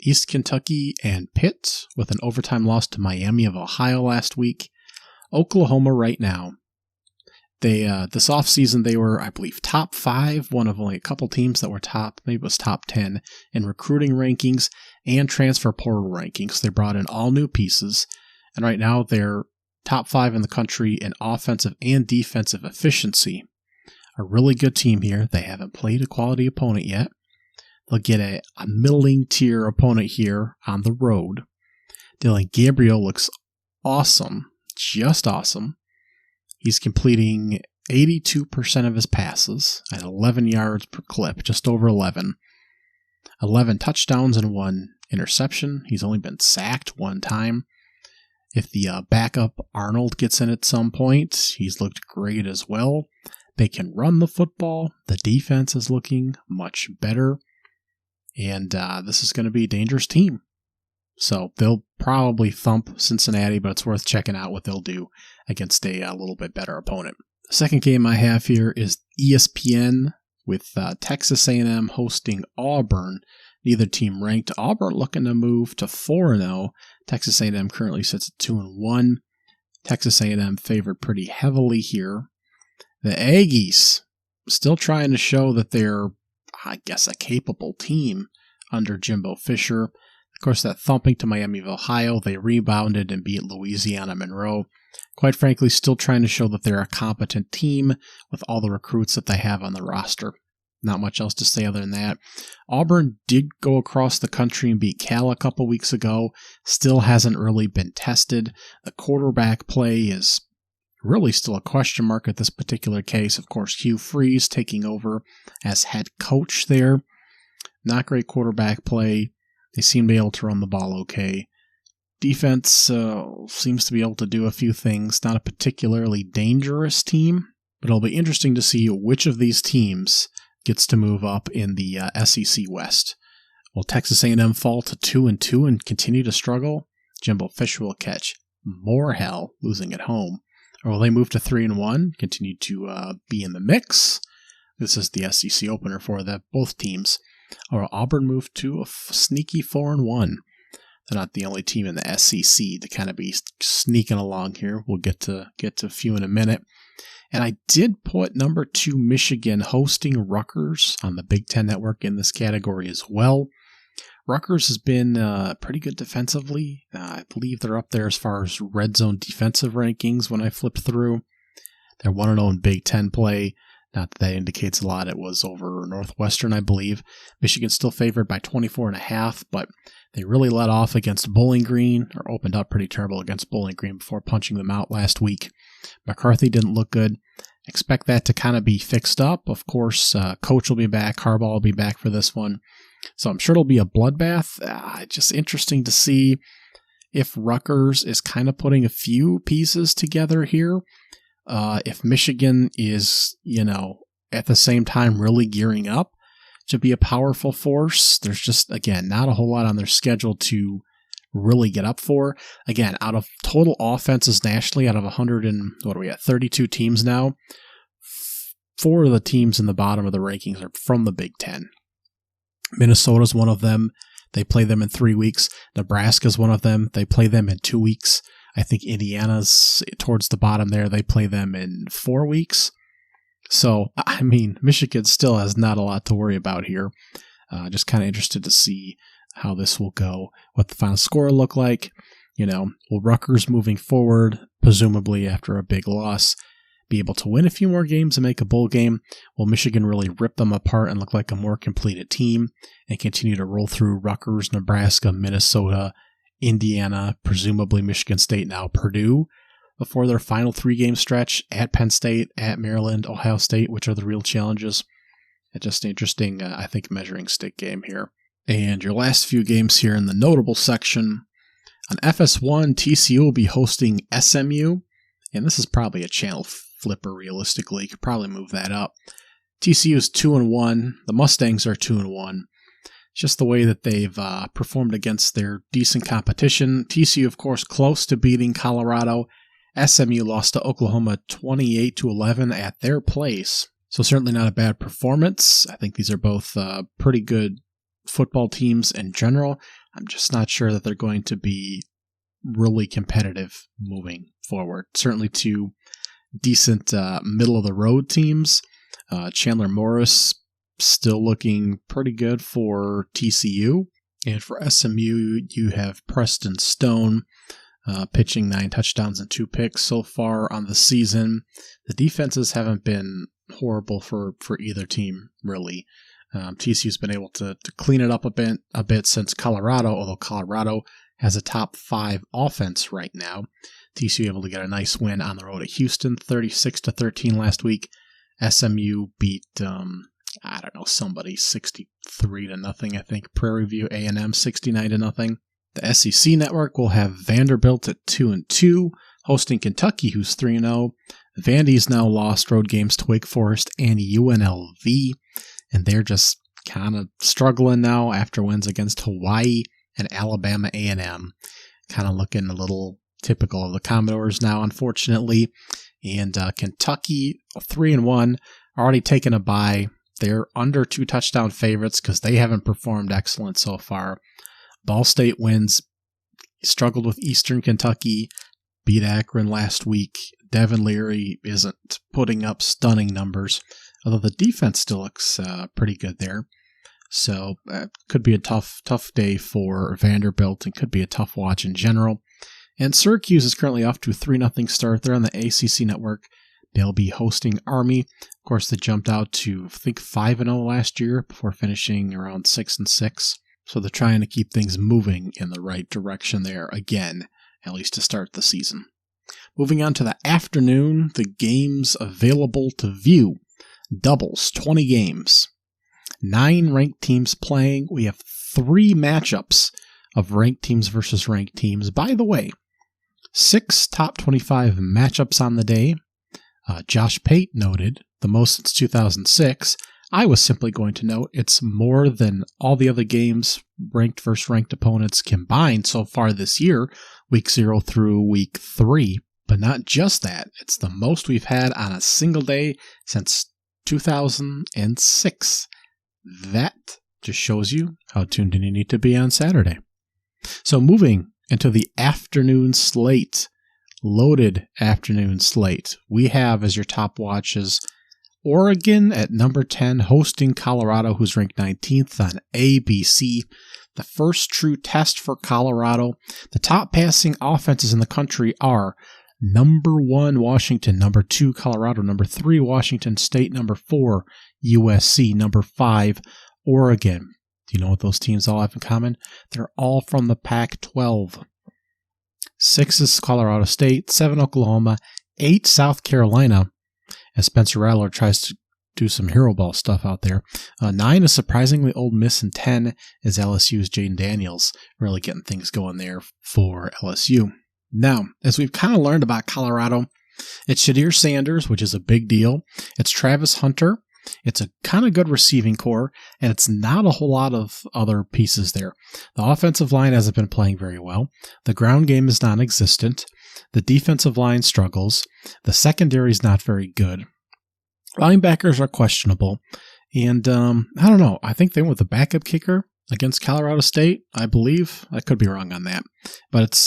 [SPEAKER 1] East Kentucky and Pitt, with an overtime loss to Miami of Ohio last week. Oklahoma right now, they this offseason they were, I believe, top 5, one of only a couple teams that were top, maybe it was top 10 in recruiting rankings and transfer portal rankings. They brought in all new pieces, and right now they're top 5 in the country in offensive and defensive efficiency. A really good team here. They haven't played a quality opponent yet. They'll get a middling tier opponent here on the road. Dylan Gabriel looks awesome. Just awesome. He's completing 82% of his passes at 11 yards per clip, just over 11. 11 touchdowns and 1 interception. He's only been sacked 1 time. If the backup Arnold gets in at some point, he's looked great as well. They can run the football. The defense is looking much better. And this is going to be a dangerous team. So they'll probably thump Cincinnati, but it's worth checking out what they'll do against a little bit better opponent. The second game I have here is ESPN with Texas A&M hosting Auburn. Neither team ranked. Auburn looking to move to 4-0. Texas A&M currently sits at 2-1. Texas A&M favored pretty heavily here. The Aggies still trying to show that they're I guess, a capable team under Jimbo Fisher. Of course, that thumping to Miami of Ohio, they rebounded and beat Louisiana Monroe. Quite frankly, still trying to show that they're a competent team with all the recruits that they have on the roster. Not much else to say other than that. Auburn did go across the country and beat Cal a couple weeks ago. Still hasn't really been tested. The quarterback play is really still a question mark at this particular case. Of course, Hugh Freeze taking over as head coach there. Not great quarterback play. They seem to be able to run the ball okay. Defense seems to be able to do a few things. Not a particularly dangerous team, but it'll be interesting to see which of these teams gets to move up in the SEC West. Will Texas A&M fall to 2-2 and continue to struggle? Jimbo Fisher will catch more hell losing at home. Or will they move to 3-1, continue to be in the mix? This is the SEC opener for both teams. Or will Auburn move to a sneaky 4-1? They're not the only team in the SEC to kind of be sneaking along here. We'll get to a few in a minute. And I did put number 2 Michigan hosting Rutgers on the Big Ten Network in this category as well. Rutgers has been pretty good defensively. I believe they're up there as far as red zone defensive rankings when I flipped through. They're 1-0 in Big Ten play. Not that that indicates a lot. It was over Northwestern, I believe. Michigan's still favored by 24.5, but they really let off against Bowling Green, or opened up pretty terrible against Bowling Green before punching them out last week. McCarthy didn't look good. Expect that to kind of be fixed up. Of course, Coach will be back. Harbaugh will be back for this one. So I'm sure it'll be a bloodbath. Just interesting to see if Rutgers is kind of putting a few pieces together here. If Michigan is, at the same time really gearing up to be a powerful force, there's just, again, not a whole lot on their schedule to really get up for. Again, out of total offenses nationally, out of 32 teams now, 4 of the teams in the bottom of the rankings are from the Big Ten. Minnesota's one of them. They play them in 3 weeks. Nebraska's one of them. They play them in 2 weeks. I think Indiana's towards the bottom there. They play them in 4 weeks. So, Michigan still has not a lot to worry about here. Just kind of interested to see how this will go, what the final score will look like. Will Rutgers moving forward, presumably after a big loss, be able to win a few more games and make a bowl game? Will Michigan really rip them apart and look like a more completed team and continue to roll through Rutgers, Nebraska, Minnesota, Indiana, presumably Michigan State, now Purdue, before their final 3-game stretch at Penn State, at Maryland, Ohio State, which are the real challenges? It's just interesting, I think, measuring stick game here. And your last few games here in the notable section. On FS1, TCU will be hosting SMU, and this is probably a channel flipper realistically. You could probably move that up. TCU is 2-1. The Mustangs are 2-1. Just the way that they've performed against their decent competition. TCU, of course, close to beating Colorado. SMU lost to Oklahoma 28-11 at their place. So certainly not a bad performance. I think these are both pretty good football teams in general. I'm just not sure that they're going to be really competitive moving forward. Certainly two decent middle-of-the-road teams. Chandler Morris still looking pretty good for TCU. And for SMU, you have Preston Stone pitching 9 touchdowns and 2 picks so far on the season. The defenses haven't been horrible for either team, really. TCU's been able to clean it up a bit since Colorado, although Colorado has a top 5 offense right now. TCU able to get a nice win on the road at Houston, 36-13 last week. SMU beat, somebody 63-0, I think. Prairie View A&M 69-0. The SEC network will have Vanderbilt at 2-2, hosting Kentucky, who's 3-0. Vandy's now lost road games to Wake Forest and UNLV, and they're just kind of struggling now after wins against Hawaii and Alabama A&M. Kind of looking a little typical of the Commodores now, unfortunately. And Kentucky, 3-1, already taken a bye. They're under 2 touchdown favorites because they haven't performed excellent so far. Ball State wins, struggled with Eastern Kentucky, beat Akron last week. Devin Leary isn't putting up stunning numbers although the defense still looks pretty good there. So could be a tough day for Vanderbilt and could be a tough watch in general. And Syracuse is currently off to a 3-0 start. They're on the ACC network. They'll be hosting Army. Of course, they jumped out to, I think, 5-0 last year before finishing around 6-6. So they're trying to keep things moving in the right direction there again, at least to start the season. Moving on to the afternoon, the games available to view. Doubles, 20 games. 9 ranked teams playing. We have 3 matchups of ranked teams versus ranked teams. By the way, 6 top 25 matchups on the day. Josh Pate noted the most since 2006. I was simply going to note it's more than all the other games, ranked versus ranked opponents combined so far this year, week 0 through week 3. But not just that, it's the most we've had on a single day since 2006. That just shows you how tuned in you need to be on Saturday. So moving into the afternoon slate, loaded afternoon slate, we have as your top watches Oregon at number 10 hosting Colorado, who's ranked 19th on ABC. The first true test for Colorado. The top passing offenses in the country are number 1 Washington, number 2 Colorado, number 3 Washington State, number 4 USC, number 5 Oregon. Do you know what those teams all have in common? They're all from the Pac-12. 6 is Colorado State, 7 Oklahoma, 8 South Carolina, as Spencer Rattler tries to do some hero ball stuff out there. 9 is surprisingly Ole Miss, and 10 is LSU's Jaden Daniels, really getting things going there for LSU. Now, as we've kind of learned about Colorado, it's Shadir Sanders, which is a big deal. It's Travis Hunter. It's a kind of good receiving core, and it's not a whole lot of other pieces there. The offensive line hasn't been playing very well. The ground game is non-existent. The defensive line struggles. The secondary is not very good. Linebackers are questionable. And I don't know. I think they went with a backup kicker against Colorado State, I believe. I could be wrong on that. But it's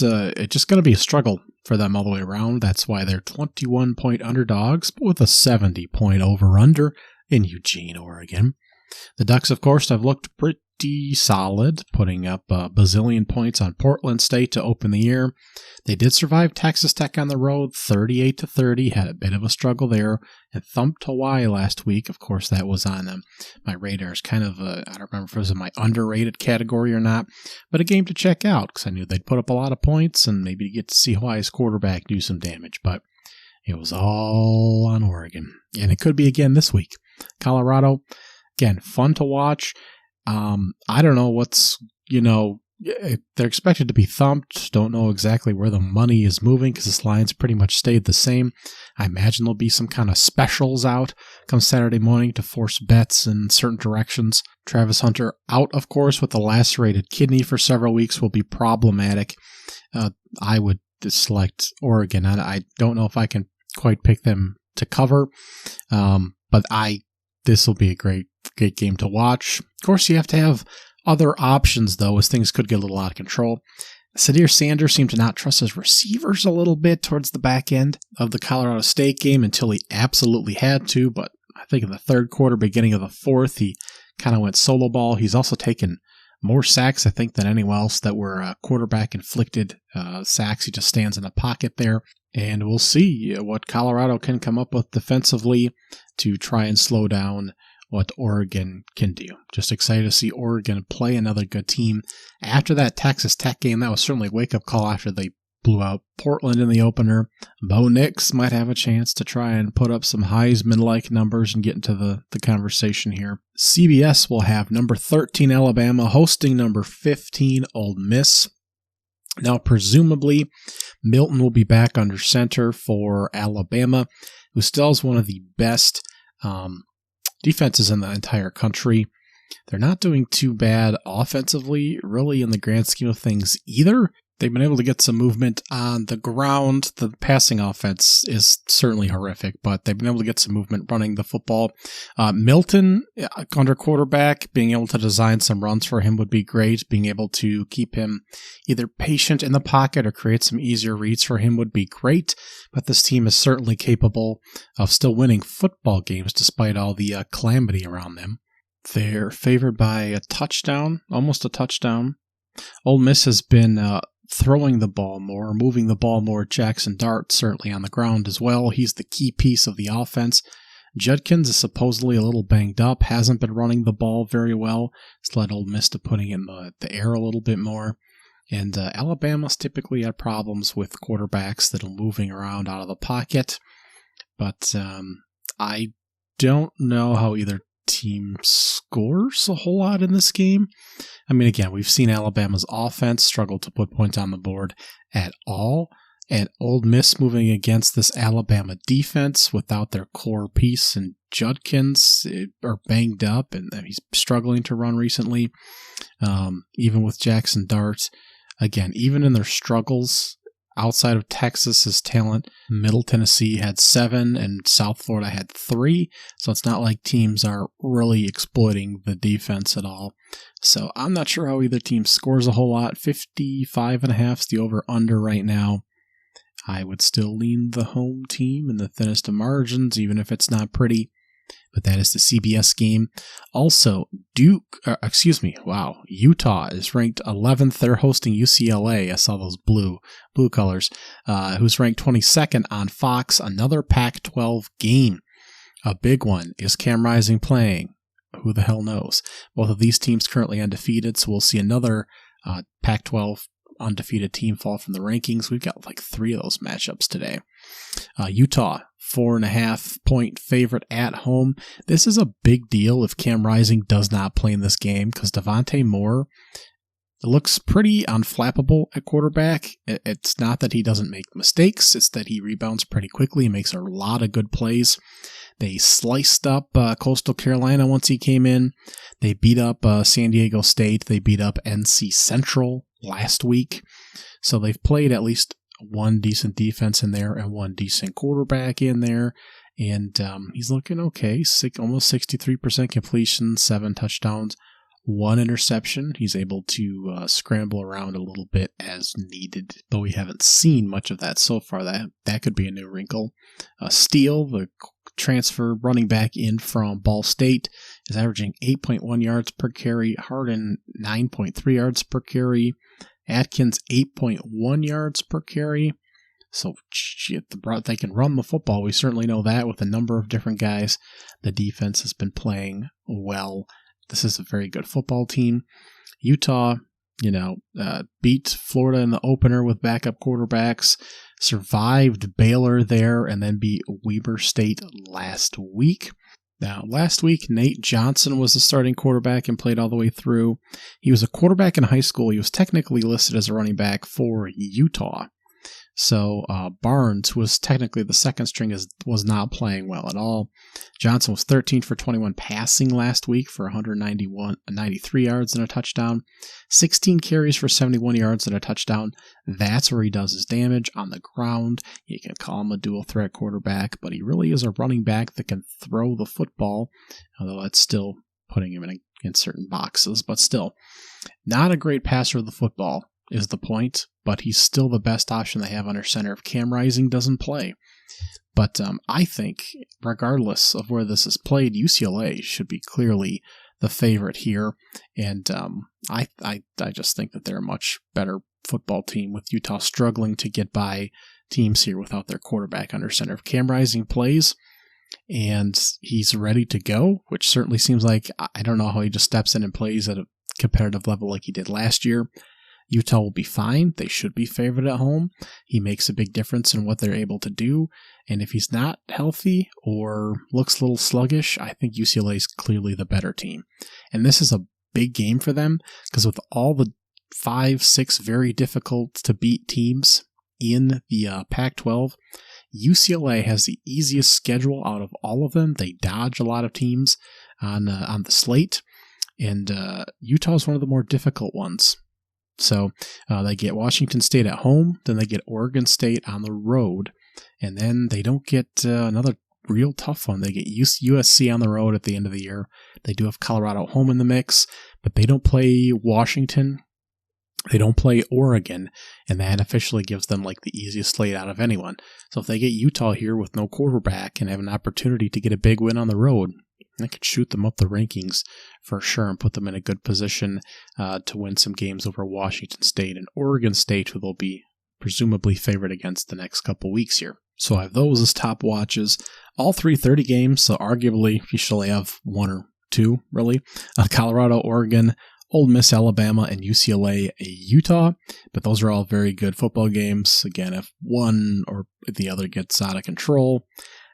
[SPEAKER 1] just going to be a struggle for them all the way around. That's why they're 21-point underdogs, but with a 70-point over-under in Eugene, Oregon. The Ducks, of course, have looked pretty solid, putting up a bazillion points on Portland State to open the year. They did survive Texas Tech on the road, 38-30, had a bit of a struggle there, and thumped Hawaii last week. Of course, that was on my radar. It's kind of, I don't remember if it was in my underrated category or not, but a game to check out, because I knew they'd put up a lot of points, and maybe get to see Hawaii's quarterback do some damage, but it was all on Oregon, and it could be again this week. Colorado, again, fun to watch. I don't know what's, they're expected to be thumped. Don't know exactly where the money is moving because this line's pretty much stayed the same. I imagine there'll be some kind of specials out come Saturday morning to force bets in certain directions. Travis Hunter out, of course, with a lacerated kidney for several weeks will be problematic. I would select Oregon. I don't know if I can quite pick them to cover, but this will be a great game to watch. Of course, you have to have other options, though, as things could get a little out of control. Shadir Sanders seemed to not trust his receivers a little bit towards the back end of the Colorado State game until he absolutely had to, but I think in the third quarter, beginning of the fourth, he kind of went solo ball. He's also taken more sacks, I think, than anyone else that were quarterback-inflicted sacks. He just stands in the pocket there. And we'll see what Colorado can come up with defensively to try and slow down what Oregon can do. Just excited to see Oregon play another good team. After that Texas Tech game, that was certainly a wake-up call after they blew out Portland in the opener. Bo Nix might have a chance to try and put up some Heisman-like numbers and get into the conversation here. CBS will have number 13 Alabama hosting number 15 Ole Miss. Now, presumably, Milton will be back under center for Alabama, who still is one of the best defenses in the entire country. They're not doing too bad offensively, really, in the grand scheme of things either. They've been able to get some movement on the ground. The passing offense is certainly horrific, but they've been able to get some movement running the football. Milton, under quarterback, being able to design some runs for him would be great. Being able to keep him either patient in the pocket or create some easier reads for him would be great. But this team is certainly capable of still winning football games despite all the calamity around them. They're favored by a touchdown, almost a touchdown. Ole Miss has been throwing the ball more, moving the ball more. Jackson Dart certainly on the ground as well. He's the key piece of the offense. Judkins is supposedly a little banged up, hasn't been running the ball very well. It's led Ole Miss to putting in the air a little bit more. And Alabama's typically had problems with quarterbacks that are moving around out of the pocket. But I don't know how either team scores a whole lot in this game. I mean, again, we've seen Alabama's offense struggle to put points on the board at all, and Ole Miss moving against this Alabama defense without their core piece, and Judkins are banged up, and he's struggling to run recently, even with Jackson Dart. Again, even in their struggles, outside of Texas's talent, Middle Tennessee had 7 and South Florida had 3. So it's not like teams are really exploiting the defense at all. So I'm not sure how either team scores a whole lot. 55.5 is the over-under right now. I would still lean the home team in the thinnest of margins, even if it's not pretty. But that is the CBS game. Also, Utah is ranked 11th. They're hosting UCLA. I saw those blue colors. Who's ranked 22nd on Fox. Another Pac-12 game. A big one. Is Cam Rising playing? Who the hell knows? Both of these teams currently undefeated, so we'll see another Pac-12 undefeated team fall from the rankings. We've got like 3 of those matchups today. Utah, 4.5-point favorite at home. This is a big deal if Cam Rising does not play in this game because Devontae Moore looks pretty unflappable at quarterback. It's not that he doesn't make mistakes, it's that he rebounds pretty quickly and makes a lot of good plays. They sliced up Coastal Carolina once he came in. They beat up San Diego State. They beat up NC Central last week. So they've played at least one decent defense in there and one decent quarterback in there. And he's looking okay. Almost 63% completion, 7 touchdowns, 1 interception. He's able to scramble around a little bit as needed, but we haven't seen much of that so far. That could be a new wrinkle. Steele, the transfer running back in from Ball State, is averaging 8.1 yards per carry. Harden, 9.3 yards per carry. Atkins, 8.1 yards per carry. So, shit, they can run the football. We certainly know that with a number of different guys. The defense has been playing well. This is a very good football team. Utah, beat Florida in the opener with backup quarterbacks, survived Baylor there, and then beat Weber State last week. Now, last week, Nate Johnson was the starting quarterback and played all the way through. He was a quarterback in high school. He was technically listed as a running back for Utah. So Barnes, who was technically the second string, was not playing well at all. Johnson was 13 for 21 passing last week for 93 yards and a touchdown. 16 carries for 71 yards and a touchdown. That's where he does his damage on the ground. You can call him a dual threat quarterback, but he really is a running back that can throw the football, although that's still putting him in certain boxes. But still, not a great passer of the football is the point, but he's still the best option they have under center if Cam Rising doesn't play. But I think, regardless of where this is played, UCLA should be clearly the favorite here, and I just think that they're a much better football team, with Utah struggling to get by teams here without their quarterback under center. If Cam Rising plays and he's ready to go, which certainly seems like, I don't know how he just steps in and plays at a competitive level like he did last year, Utah will be fine. They should be favored at home. He makes a big difference in what they're able to do. And if he's not healthy or looks a little sluggish, I think UCLA is clearly the better team. And this is a big game for them because with all the 5-6 very difficult to beat teams in the Pac-12, UCLA has the easiest schedule out of all of them. They dodge a lot of teams on the slate, and Utah is one of the more difficult ones. So they get Washington State at home, then they get Oregon State on the road, and then they don't get another real tough one. They get USC on the road at the end of the year. They do have Colorado at home in the mix, but they don't play Washington. They don't play Oregon, and that officially gives them like the easiest slate out of anyone. So if they get Utah here with no quarterback and have an opportunity to get a big win on the road, that could shoot them up the rankings for sure and put them in a good position to win some games over Washington State and Oregon State, who they'll be presumably favored against the next couple weeks here. So I have those as top watches. All 3:30 games, so arguably you should only have one or two, really. Colorado, Oregon, Ole Miss, Alabama, and UCLA, Utah. But those are all very good football games. Again, if one or the other gets out of control,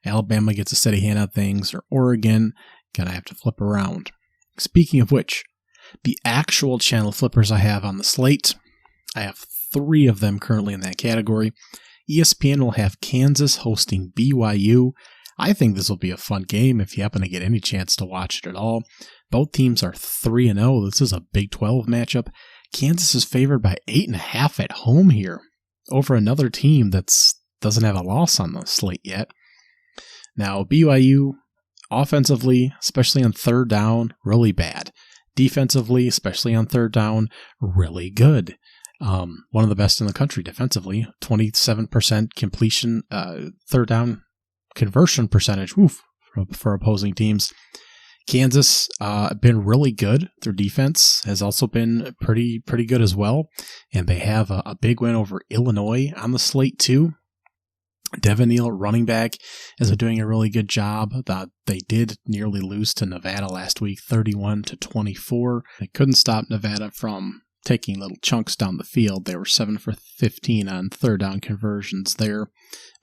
[SPEAKER 1] Alabama gets a steady hand on things, or Oregon, gonna have to flip around. Speaking of which, the actual channel flippers I have on the slate, I have 3 of them currently in that category. ESPN will have Kansas hosting BYU. I think this will be a fun game if you happen to get any chance to watch it at all. Both teams are 3-0. This is a Big 12 matchup. Kansas is favored by 8.5 at home here over another team that doesn't have a loss on the slate yet. Now, BYU, offensively, especially on third down, really bad. Defensively, especially on third down, really good. One of the best in the country defensively. 27% completion, third down conversion percentage for opposing teams. Kansas been really good. Their defense has also been pretty good as well. And they have a big win over Illinois on the slate too. Devin Neal, running back, is doing a really good job. They did nearly lose to Nevada last week, 31-24. They couldn't stop Nevada from taking little chunks down the field. They were 7 for 15 on third down conversions there.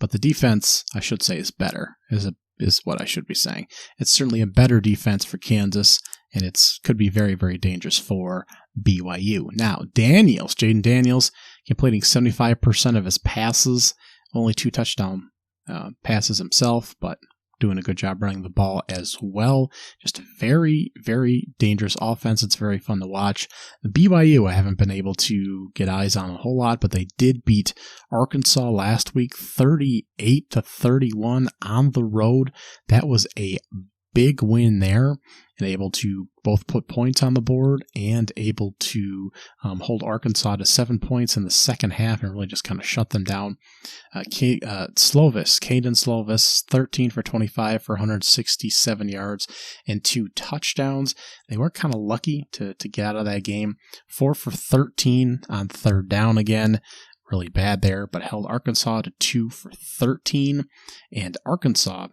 [SPEAKER 1] But the defense, I should say, is better, is what I should be saying. It's certainly a better defense for Kansas, and it could be very, very dangerous for BYU. Now, Jaden Daniels, completing 75% of his passes, only 2 touchdown passes himself, but doing a good job running the ball as well. Just a very, very dangerous offense. It's very fun to watch. The BYU I haven't been able to get eyes on a whole lot, but they did beat Arkansas last week 38-31 on the road. That was a big win there, and able to both put points on the board and able to hold Arkansas to 7 points in the second half and really just kind of shut them down. Caden Slovis, 13 for 25 for 167 yards and 2 touchdowns. They were kind of lucky to get out of that game. 4 for 13 on third down again. Really bad there, but held Arkansas to 2 for 13. And Arkansas,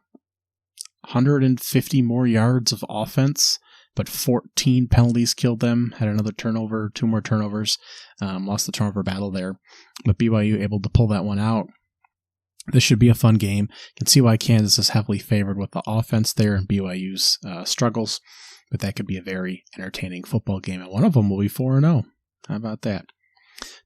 [SPEAKER 1] 150 more yards of offense, but 14 penalties killed them. Had another turnover, 2 more turnovers. Lost the turnover battle there. But BYU able to pull that one out. This should be a fun game. You can see why Kansas is heavily favored with the offense there and BYU's struggles. But that could be a very entertaining football game. And one of them will be 4-0. How about that?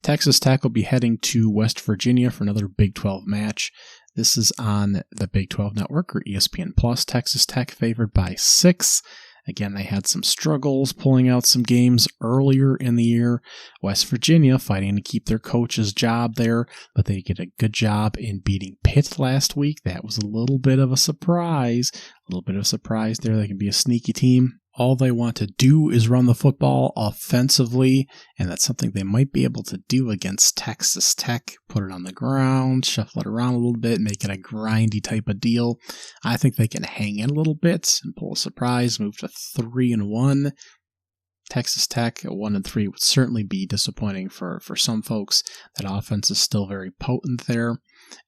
[SPEAKER 1] Texas Tech will be heading to West Virginia for another Big 12 match. This is on the Big 12 Network or ESPN+. Texas Tech favored by 6. Again, they had some struggles pulling out some games earlier in the year. West Virginia fighting to keep their coach's job there, but they did a good job in beating Pitt last week. That was a little bit of a surprise. There. They can be a sneaky team. All they want to do is run the football offensively, and that's something they might be able to do against Texas Tech. Put it on the ground, shuffle it around a little bit, make it a grindy type of deal. I think they can hang in a little bit and pull a surprise, move to 3-1. Texas Tech at 1-3 would certainly be disappointing for some folks. That offense is still very potent there,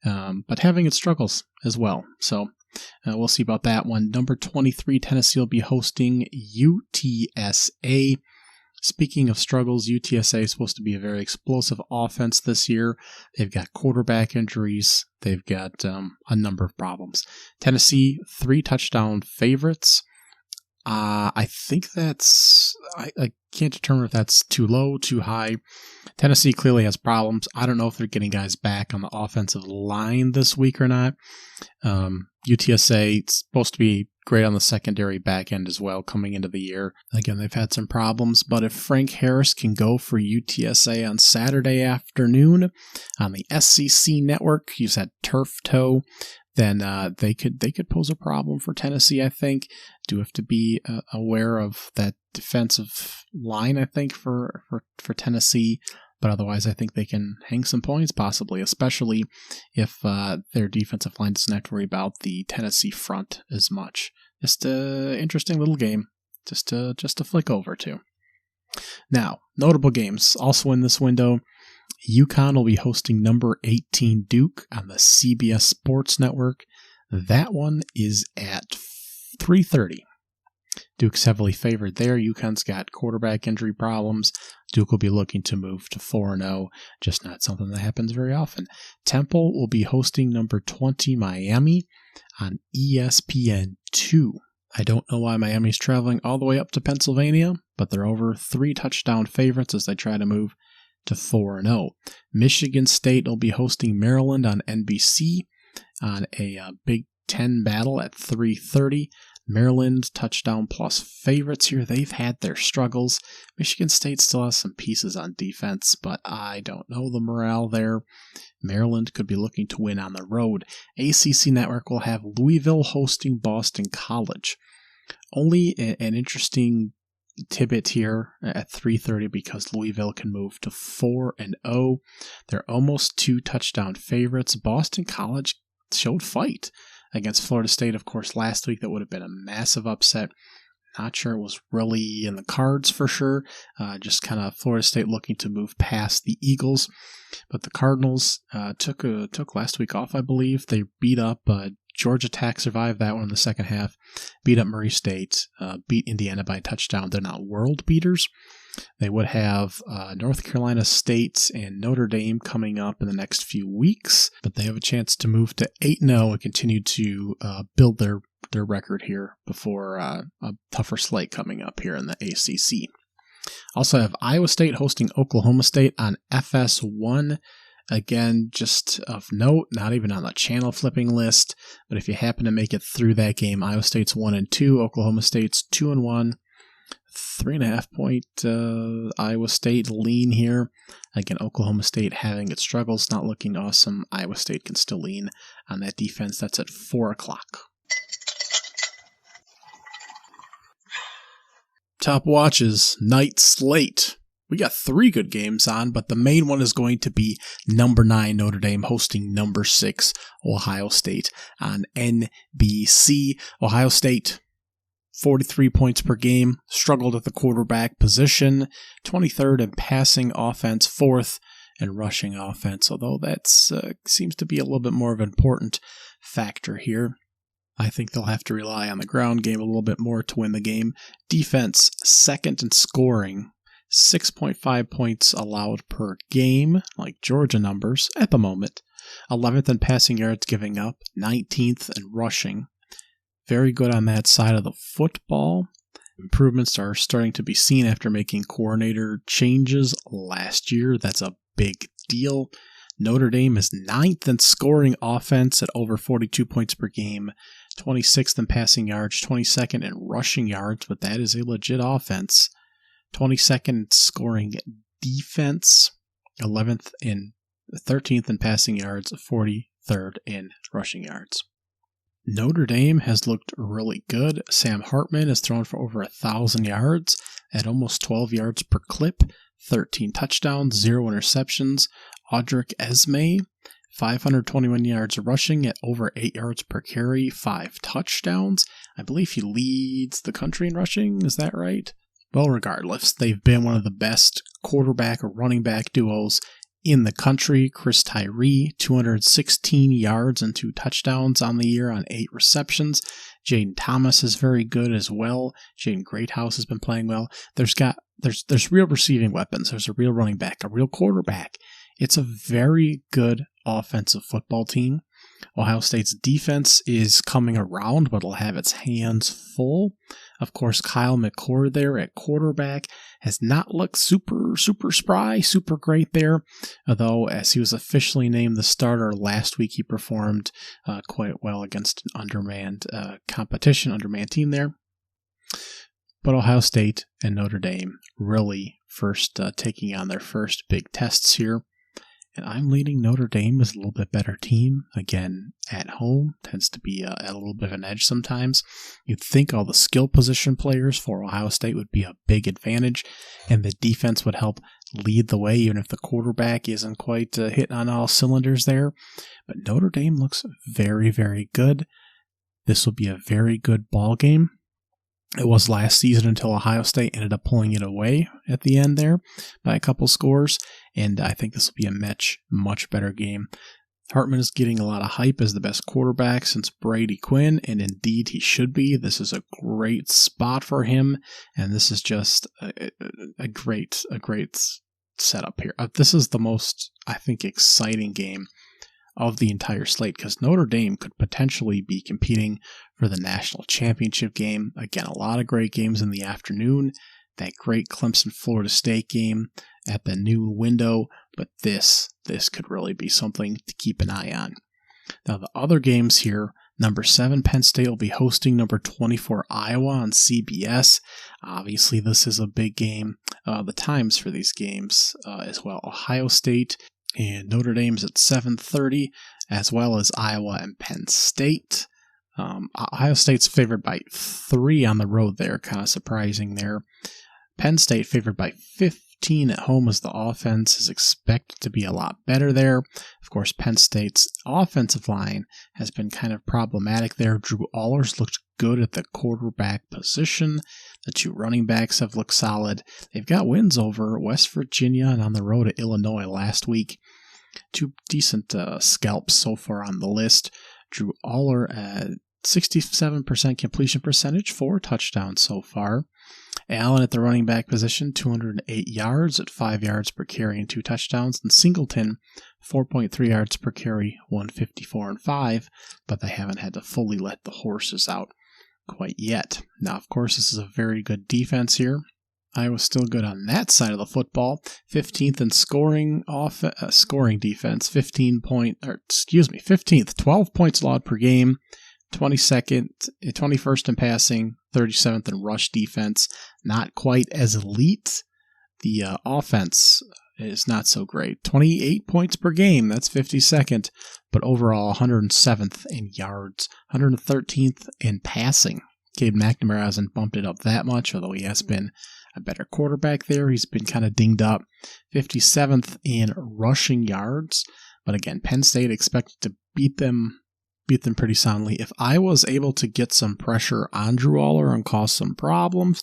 [SPEAKER 1] but having its struggles as well. So we'll see about that one. Number 23, Tennessee will be hosting UTSA. Speaking of struggles, UTSA is supposed to be a very explosive offense this year. They've got quarterback injuries. They've got a number of problems. Tennessee, 3 touchdown favorites. I think that's I can't determine if that's too low, too high. Tennessee clearly has problems. I don't know if they're getting guys back on the offensive line this week or not. UTSA, it's supposed to be great on the secondary back end as well coming into the year. Again, they've had some problems, but if Frank Harris can go for UTSA on Saturday afternoon on the SEC network, use that turf toe, then they could pose a problem for Tennessee, I think. Do have to be aware of that defensive line, I think, for Tennessee. But otherwise, I think they can hang some points, possibly, especially if their defensive line doesn't have to worry about the Tennessee front as much. Just an interesting little game, just to flick over to. Now, notable games also in this window. UConn will be hosting number 18 Duke on the CBS Sports Network. That one is at 3:30. Duke's heavily favored there. UConn's got quarterback injury problems. Duke will be looking to move to 4-0, just not something that happens very often. Temple will be hosting number 20 Miami on ESPN2. I don't know why Miami's traveling all the way up to Pennsylvania, but they're over 3 touchdown favorites as they try to move to 4-0. Michigan State will be hosting Maryland on NBC on a Big Ten battle at 3:30. Maryland touchdown plus favorites here. They've had their struggles. Michigan State still has some pieces on defense, but I don't know the morale there. Maryland could be looking to win on the road. ACC Network will have Louisville hosting Boston College. Only an interesting tidbit here at 3:30 because Louisville can move to 4-0. They're almost 2 touchdown favorites. Boston College showed fight against Florida State, of course, last week. That would have been a massive upset. Not sure it was really in the cards for sure. Just kind of Florida State looking to move past the Eagles. But the Cardinals took last week off, I believe. They beat up Georgia Tech, survived that one in the second half. Beat up Murray State, beat Indiana by a touchdown. They're not world beaters. They would have North Carolina State and Notre Dame coming up in the next few weeks, but they have a chance to move to 8-0 and continue to build their record here before a tougher slate coming up here in the ACC. Also have Iowa State hosting Oklahoma State on FS1. Again, just of note, not even on the channel flipping list, but if you happen to make it through that game, Iowa State's 1-2, Oklahoma State's 2-1. 3.5 point Iowa State lean here. Again, Oklahoma State having its struggles, not looking awesome. Iowa State can still lean on that defense. That's at 4 o'clock. Top watches, night slate. We got 3 good games on, but the main one is going to be number 9 Notre Dame hosting number 6 Ohio State on NBC. Ohio State, 43 points per game, struggled at the quarterback position, 23rd in passing offense, 4th in rushing offense, although that seems to be a little bit more of an important factor here. I think they'll have to rely on the ground game a little bit more to win the game. Defense, 2nd in scoring, 6.5 points allowed per game, like Georgia numbers at the moment. 11th in passing yards giving up, 19th in rushing. Very good on that side of the football. Improvements are starting to be seen after making coordinator changes last year. That's a big deal. Notre Dame is 9th in scoring offense at over 42 points per game, 26th in passing yards, 22nd in rushing yards, but that is a legit offense. 22nd in scoring defense, 13th in passing yards, 43rd in rushing yards. Notre Dame has looked really good. Sam Hartman has thrown for over 1,000 yards at almost 12 yards per clip, 13 touchdowns, 0 interceptions. Audric Esme, 521 yards rushing at over 8 yards per carry, 5 touchdowns. I believe he leads the country in rushing. Is that right? Well, regardless, they've been one of the best quarterback or running back duos in the country. Chris Tyree, 216 yards and 2 touchdowns on the year on 8 receptions. Jaden Thomas is very good as well. Jaden Greathouse has been playing well. There's real receiving weapons. There's a real running back, a real quarterback. It's a very good offensive football team. Ohio State's defense is coming around, but it'll have its hands full. Of course, Kyle McCord there at quarterback has not looked super spry, super great there. Although, as he was officially named the starter last week, he performed quite well against an undermanned undermanned team there. But Ohio State and Notre Dame really first taking on their first big tests here. And I'm leading Notre Dame as a little bit better team. Again, at home, tends to be at a little bit of an edge sometimes. You'd think all the skill position players for Ohio State would be a big advantage, and the defense would help lead the way, even if the quarterback isn't quite hitting on all cylinders there. But Notre Dame looks very, very good. This will be a very good ball game. It was last season until Ohio State ended up pulling it away at the end there by a couple scores, and I think this will be a much better game. Hartman is getting a lot of hype as the best quarterback since Brady Quinn, and indeed he should be. This is a great spot for him, and this is just a great setup here. This is the most, I think, exciting game of the entire slate, because Notre Dame could potentially be competing for the national championship game. Again, a lot of great games in the afternoon. That great Clemson Florida State game at the noon window, but this could really be something to keep an eye on. Now, the other games here, number 7 Penn State will be hosting number 24 Iowa on CBS. Obviously, this is a big game. The times for these games as well: Ohio State and Notre Dame's at 7:30, as well as Iowa and Penn State. Ohio State's favored by 3 on the road there, kind of surprising there. Penn State favored by 15 at home, as the offense is expected to be a lot better there. Of course, Penn State's offensive line has been kind of problematic there. Drew Allers looked good at the quarterback position. The 2 running backs have looked solid. They've got wins over West Virginia and on the road at Illinois last week. 2 decent scalps so far on the list. Drew Aller at 67% completion percentage, 4 touchdowns so far. Allen at the running back position, 208 yards at 5 yards per carry and 2 touchdowns. And Singleton, 4.3 yards per carry, 154 and 5. But they haven't had to fully let the horses out quite yet. Now, of course, this is a very good defense here. Iowa's still good on that side of the football. 15th in scoring defense, 15th, 12 points allowed per game, 21st in passing, 37th in rush defense. Not quite as elite. The offense is not so great. 28 points per game, that's 52nd, but overall 107th in yards, 113th in passing. Gabe McNamara hasn't bumped it up that much, although he has been a better quarterback there. He's been kind of dinged up. 57th in rushing yards, but again, Penn State expected to beat them pretty soundly. If Iowa's able to get some pressure on Drew Aller and cause some problems,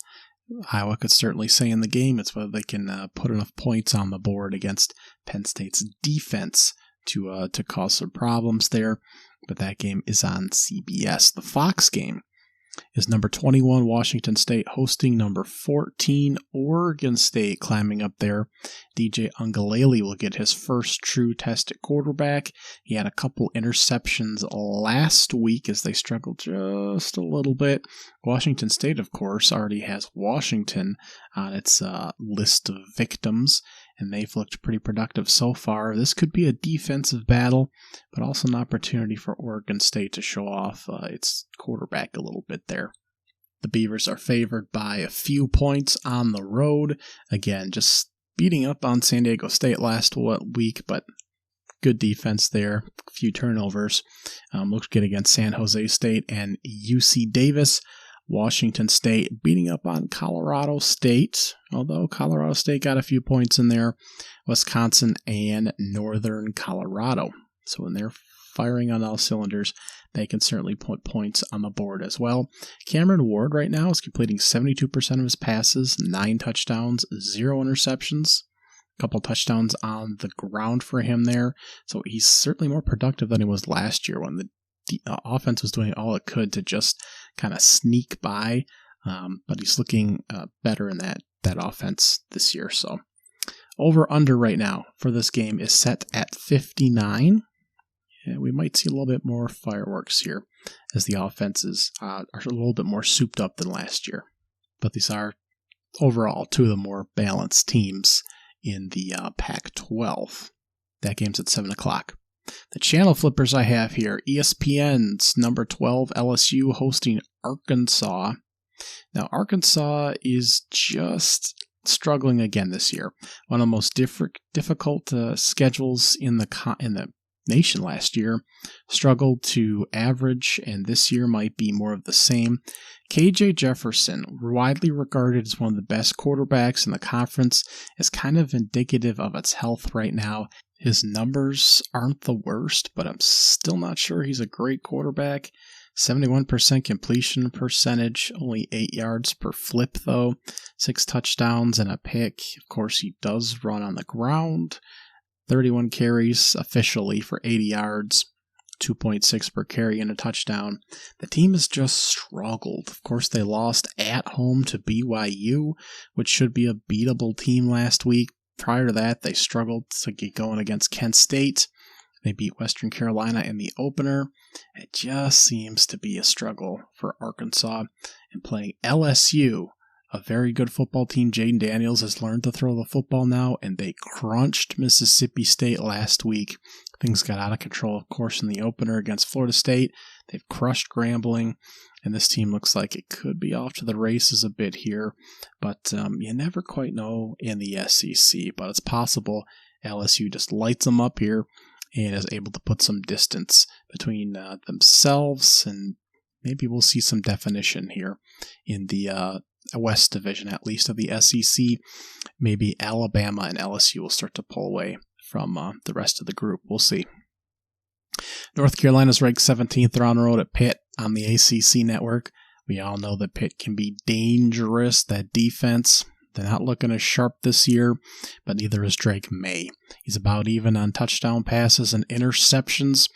[SPEAKER 1] Iowa could certainly say in the game. It's whether they can put enough points on the board against Penn State's defense to cause some problems there. But that game is on CBS. The Fox game is number 21 Washington State hosting number 14 Oregon State, climbing up there. DJ Uiagalelei will get his first true test at quarterback. He had a couple interceptions last week as they struggled just a little bit. Washington State, of course, already has Washington on its list of victims, and they've looked pretty productive so far. This could be a defensive battle, but also an opportunity for Oregon State to show off its quarterback a little bit there. The Beavers are favored by a few points on the road. Again, just beating up on San Diego State last week, but good defense there. A few turnovers. Looked good against San Jose State and UC Davis. Washington State beating up on Colorado State, although Colorado State got a few points in there. Wisconsin and Northern Colorado. So when they're firing on all cylinders, they can certainly put points on the board as well. Cameron Ward right now is completing 72% of his passes, 9 touchdowns, 0 interceptions. A couple touchdowns on the ground for him there. So he's certainly more productive than he was last year when the offense was doing all it could to just kind of sneak by, but he's looking better in that offense this year. So over under right now for this game is set at 59. we might see a little bit more fireworks here as the offenses are a little bit more souped up than last year. But these are overall two of the more balanced teams in the Pac-12. That game's at 7 o'clock. The channel flippers I have here, ESPN's number 12 LSU hosting Arkansas. Now, Arkansas is just struggling again this year. One of the most difficult schedules in the nation last year. Struggled to average, and this year might be more of the same. KJ Jefferson, widely regarded as one of the best quarterbacks in the conference, is kind of indicative of its health right now. His numbers aren't the worst, but I'm still not sure he's a great quarterback. 71% completion percentage, only 8 yards per flip though, 6 touchdowns and a pick. Of course, he does run on the ground. 31 carries officially for 80 yards, 2.6 per carry and a touchdown. The team has just struggled. Of course, they lost at home to BYU, which should be a beatable team last week. Prior to that, they struggled to get going against Kent State. They beat Western Carolina in the opener. It just seems to be a struggle for Arkansas. And playing LSU, a very good football team. Jaden Daniels has learned to throw the football now, and they crunched Mississippi State last week. Things got out of control, of course, in the opener against Florida State. They've crushed Grambling, and this team looks like it could be off to the races a bit here. But you never quite know in the SEC, but it's possible LSU just lights them up here and is able to put some distance between themselves, and maybe we'll see some definition here in the West Division, at least of the SEC. Maybe Alabama and LSU will start to pull away from the rest of the group. We'll see. North Carolina's ranked 17th. They're on the road at Pitt on the ACC network. We all know that Pitt can be dangerous. That defense, they're not looking as sharp this year, but neither is Drake May. He's about even on touchdown passes and interceptions.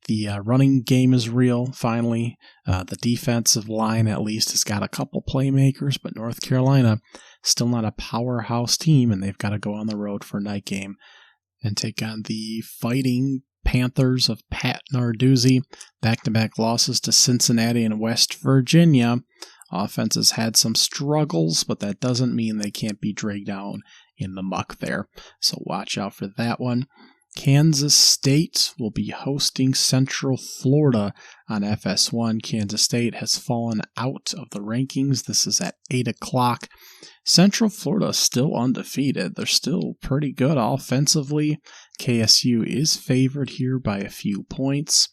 [SPEAKER 1] The running game is real, finally. The defensive line, at least, has got a couple playmakers, but North Carolina, still not a powerhouse team, and they've got to go on the road for a night game and take on the Fighting Panthers of Pat Narduzzi. Back-to-back losses to Cincinnati and West Virginia. Offense has had some struggles, but that doesn't mean they can't be dragged down in the muck there. So watch out for that one. Kansas State will be hosting Central Florida on FS1. Kansas State has fallen out of the rankings. This is at 8 o'clock. Central Florida is still undefeated. They're still pretty good offensively. KSU is favored here by a few points,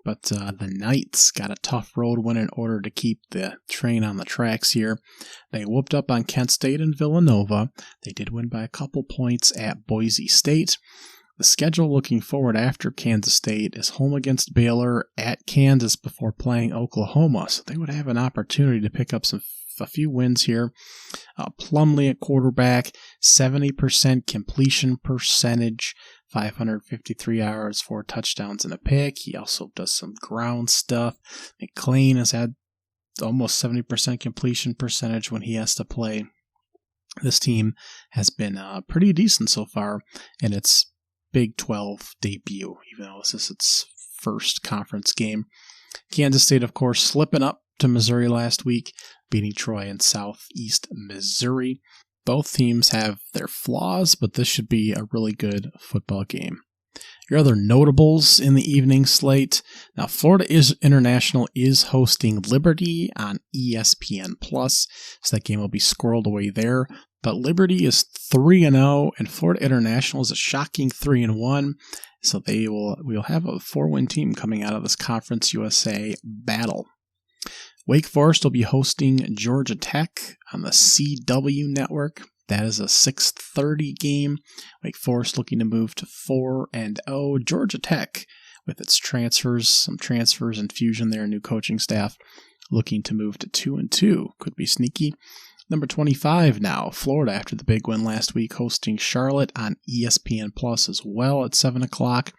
[SPEAKER 1] but the Knights got a tough road win in order to keep the train on the tracks here. They whooped up on Kent State and Villanova. They did win by a couple points at Boise State. The schedule looking forward after Kansas State is home against Baylor, at Kansas before playing Oklahoma, so they would have an opportunity to pick up a few wins here. Plumlee at quarterback, 70% completion percentage, 553 yards, 4 touchdowns and a pick. He also does some ground stuff. McClain has had almost 70% completion percentage when he has to play. This team has been pretty decent so far, and it's Big 12 debut, even though this is its first conference game. Kansas State, of course, slipping up to Missouri last week, beating Troy in Southeast Missouri. Both teams have their flaws, but this should be a really good football game. Your other notables in the evening slate. Now, Florida International is hosting Liberty on ESPN+, so that game will be squirreled away there. But Liberty is 3-0, and Florida International is a shocking 3-1. So we'll have a 4-win team coming out of this Conference USA battle. Wake Forest will be hosting Georgia Tech on the CW network. That is a 6:30 game. Wake Forest looking to move to 4-0. Georgia Tech, with its some transfers and fusion there, new coaching staff, looking to move to 2-2. Could be sneaky. Number 25 now, Florida, after the big win last week, hosting Charlotte on ESPN Plus as well at 7 o'clock.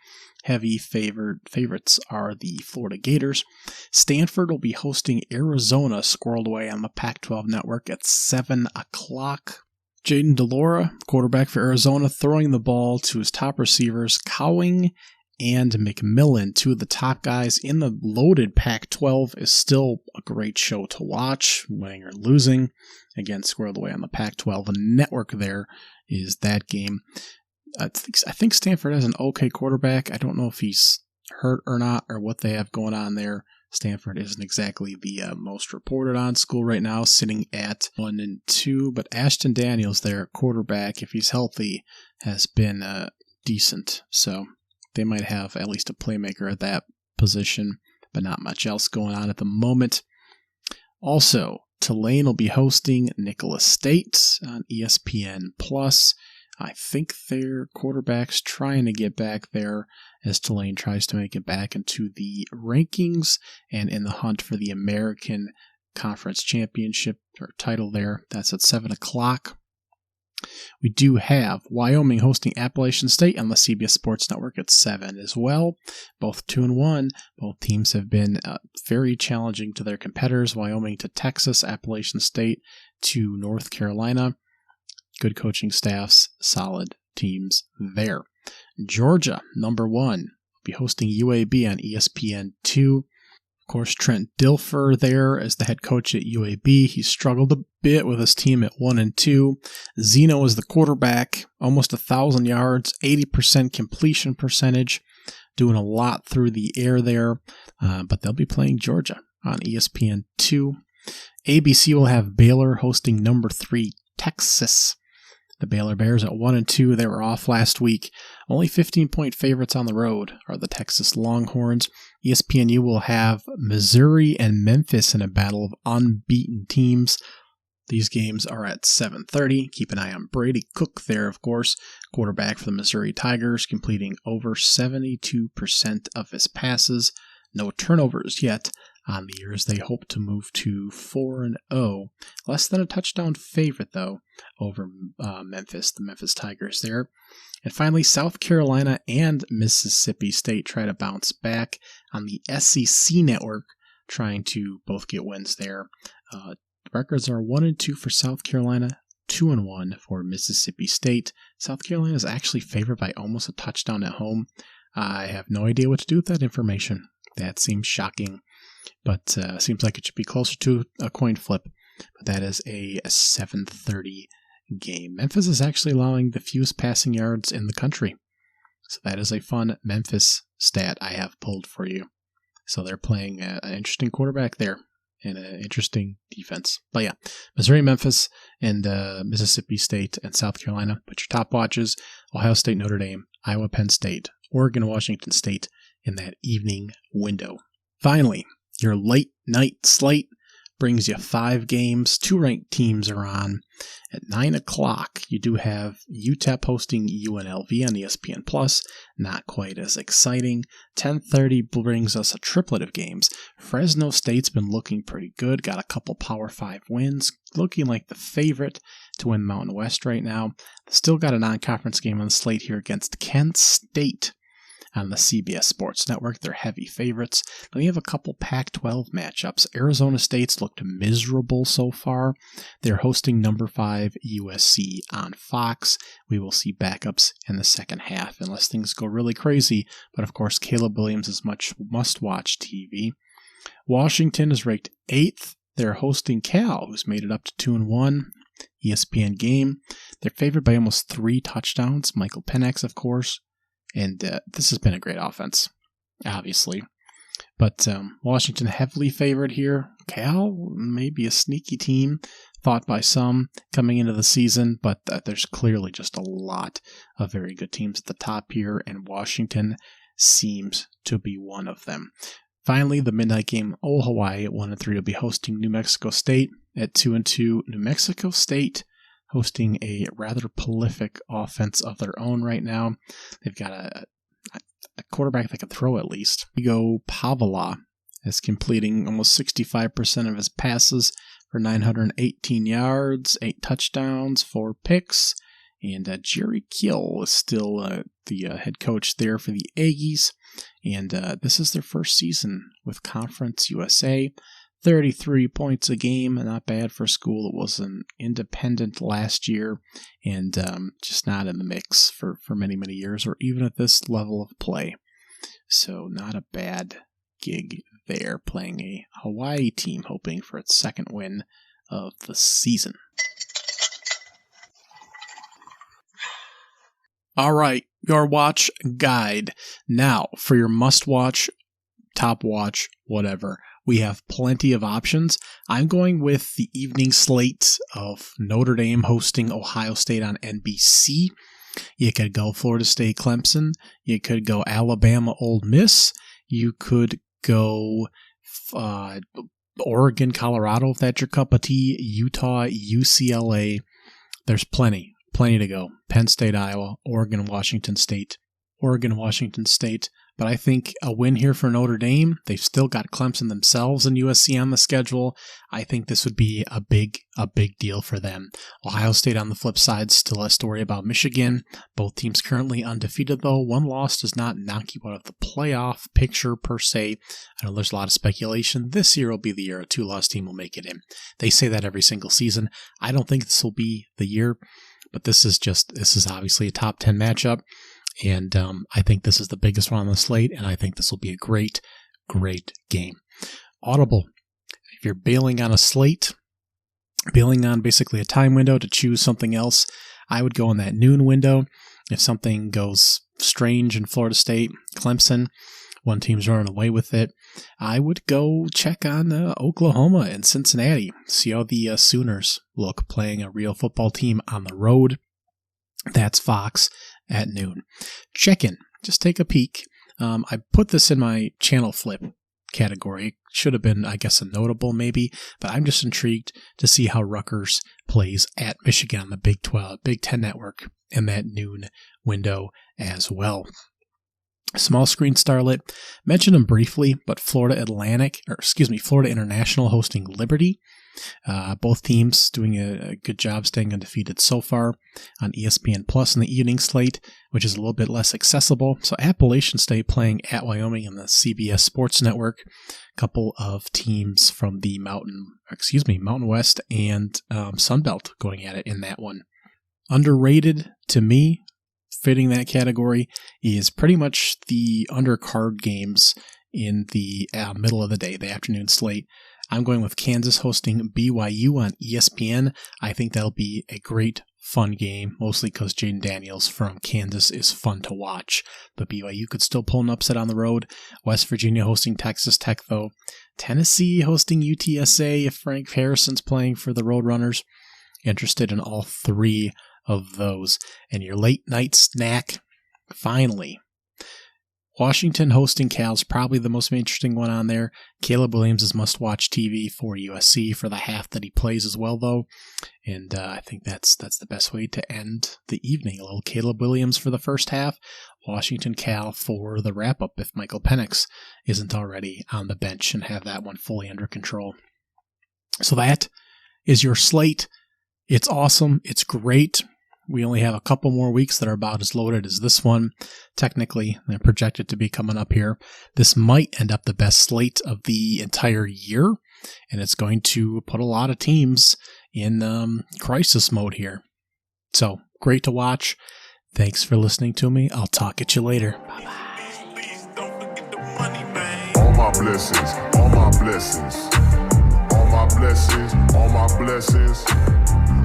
[SPEAKER 1] Heavy favorites are the Florida Gators. Stanford will be hosting Arizona, squirreled away on the Pac-12 network at 7 o'clock. Jaden DeLora, quarterback for Arizona, throwing the ball to his top receivers, Cowing and McMillan, two of the top guys in the loaded Pac-12, is still a great show to watch, winning or losing. Again, squared away on the Pac-12 network there is that game. I think Stanford has an okay quarterback. I don't know if he's hurt or not or what they have going on there. Stanford isn't exactly the most reported on school right now, sitting at 1-2. But Ashton Daniels, their quarterback, if he's healthy, has been decent. So they might have at least a playmaker at that position, but not much else going on at the moment. Also, Tulane will be hosting Nicholas State on ESPN+. I think their quarterback's trying to get back there as Tulane tries to make it back into the rankings and in the hunt for the American Conference Championship or title there. That's at 7 o'clock. We do have Wyoming hosting Appalachian State on the CBS Sports Network at 7 as well. Both 2-1. Both teams have been very challenging to their competitors. Wyoming to Texas, Appalachian State to North Carolina. Good coaching staffs, solid teams there. Georgia, number 1, will be hosting UAB on ESPN2. Of course, Trent Dilfer there as the head coach at UAB. He struggled a bit with his team at 1-2. Zeno is the quarterback, almost 1,000 yards, 80% completion percentage, doing a lot through the air there. But they'll be playing Georgia on ESPN2. ABC will have Baylor hosting number 3, Texas. The Baylor Bears at 1-2. They were off last week. Only 15-point favorites on the road are the Texas Longhorns. ESPNU will have Missouri and Memphis in a battle of unbeaten teams. These games are at 7:30. Keep an eye on Brady Cook there, of course, quarterback for the Missouri Tigers, completing over 72% of his passes. No turnovers yet on the year as they hope to move to 4-0. Less than a touchdown favorite, though, over Memphis, the Memphis Tigers there. And finally, South Carolina and Mississippi State try to bounce back on the SEC network, trying to both get wins there. Records are 1-2 for South Carolina, 2-1 for Mississippi State. South Carolina is actually favored by almost a touchdown at home. I have no idea what to do with that information. That seems shocking, but seems like it should be closer to a coin flip. But that is a 7:30 game. Memphis is actually allowing the fewest passing yards in the country. So that is a fun Memphis stat I have pulled for you. So they're playing an interesting quarterback there and an interesting defense. But yeah, Missouri, Memphis, and Mississippi State and South Carolina. But your top watches, Ohio State, Notre Dame, Iowa, Penn State, Oregon, Washington State in that evening window. Finally, your late night slate brings you 5 games. 2 ranked teams are on. At 9 o'clock, you do have UTEP hosting UNLV on ESPN+. Not quite as exciting. 10:30 brings us a triplet of games. Fresno State's been looking pretty good. Got a couple Power 5 wins. Looking like the favorite to win Mountain West right now. Still got a non-conference game on the slate here against Kent State on the CBS Sports Network. They're heavy favorites. Then we have a couple Pac-12 matchups. Arizona State's looked miserable so far. They're hosting number 5 USC on Fox. We will see backups in the second half unless things go really crazy. But of course, Caleb Williams is much must-watch TV. Washington is ranked 8th. They're hosting Cal, who's made it up to 2-1. ESPN game. They're favored by almost 3 touchdowns. Michael Penix, of course. And this has been a great offense, obviously. But Washington heavily favored here. Cal may be a sneaky team, thought by some coming into the season, but there's clearly just a lot of very good teams at the top here, and Washington seems to be one of them. Finally, the midnight game, Old Hawaii at 1-3 will be hosting New Mexico State at 2-2. New Mexico State hosting a rather prolific offense of their own right now. They've got a quarterback that can throw at least. Igo Pavala is completing almost 65% of his passes for 918 yards, 8 touchdowns, 4 picks. And Jerry Kill is still the head coach there for the Aggies. And this is their first season with Conference USA. 33 points a game, not bad for school. It was an independent last year and just not in the mix for many, many years or even at this level of play. So not a bad gig there, playing a Hawaii team hoping for its second win of the season. All right, your watch guide. Now, for your must-watch, top-watch, whatever, we have plenty of options. I'm going with the evening slate of Notre Dame hosting Ohio State on NBC. You could go Florida State, Clemson. You could go Alabama, Ole Miss. You could go Oregon, Colorado, if that's your cup of tea. Utah, UCLA. There's plenty to go. Penn State, Iowa, Oregon, Washington State. But I think a win here for Notre Dame. They've still got Clemson themselves and USC on the schedule. I think this would be a big deal for them. Ohio State on the flip side still has to worry about Michigan. Both teams currently undefeated, though. One loss does not knock you out of the playoff picture per se. I know there's a lot of speculation. This year will be the year a two-loss team will make it in. They say that every single season. I don't think this will be the year, but this is obviously a top 10 matchup. And I think this is the biggest one on the slate, and I think this will be a great game. Audible. If you're bailing on a slate, bailing on basically a time window to choose something else, I would go in that noon window. If something goes strange in Florida State, Clemson, one team's running away with it, I would go check on Oklahoma and Cincinnati. See how the Sooners look playing a real football team on the road. That's Fox at noon. Check in. Just take a peek. I put this in my channel flip category. Should have been, I guess, a notable maybe, but I'm just intrigued to see how Rutgers plays at Michigan on the Big 10 network in that noon window as well. Small screen starlet. Mentioned them briefly, but Florida International hosting Liberty. Both teams doing a good job staying undefeated so far on ESPN Plus in the evening slate, which is a little bit less accessible. So Appalachian State playing at Wyoming in the CBS Sports Network. A couple of teams from the Mountain West and Sun Belt going at it in that one. Underrated to me, fitting that category, is pretty much the undercard games in the middle of the day, the afternoon slate. I'm going with Kansas hosting BYU on ESPN. I think that'll be a great, fun game, mostly because Jaden Daniels from Kansas is fun to watch. But BYU could still pull an upset on the road. West Virginia hosting Texas Tech, though. Tennessee hosting UTSA if Frank Harrison's playing for the Roadrunners. Interested in all three of those. And your late night snack, finally. Washington hosting Cal's probably the most interesting one on there. Caleb Williams is must-watch TV for USC for the half that he plays as well, though. And I think that's the best way to end the evening. A little Caleb Williams for the first half. Washington Cal for the wrap-up if Michael Penix isn't already on the bench and have that one fully under control. So that is your slate. It's awesome. It's great. We only have a couple more weeks that are about as loaded as this one. Technically, they're projected to be coming up here. This might end up the best slate of the entire year, and it's going to put a lot of teams in crisis mode here. So, great to watch. Thanks for listening to me. I'll talk at you later. Bye-bye.
[SPEAKER 2] All my blessings, all my blessings, all my blessings, all my blessings.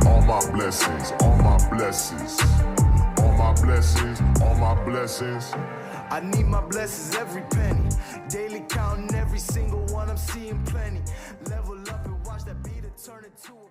[SPEAKER 2] All my blessings, all my blessings, all my blessings, all my blessings.
[SPEAKER 3] I need my blessings every penny. Daily counting every single one, I'm seeing plenty. Level up and watch that beat turn into a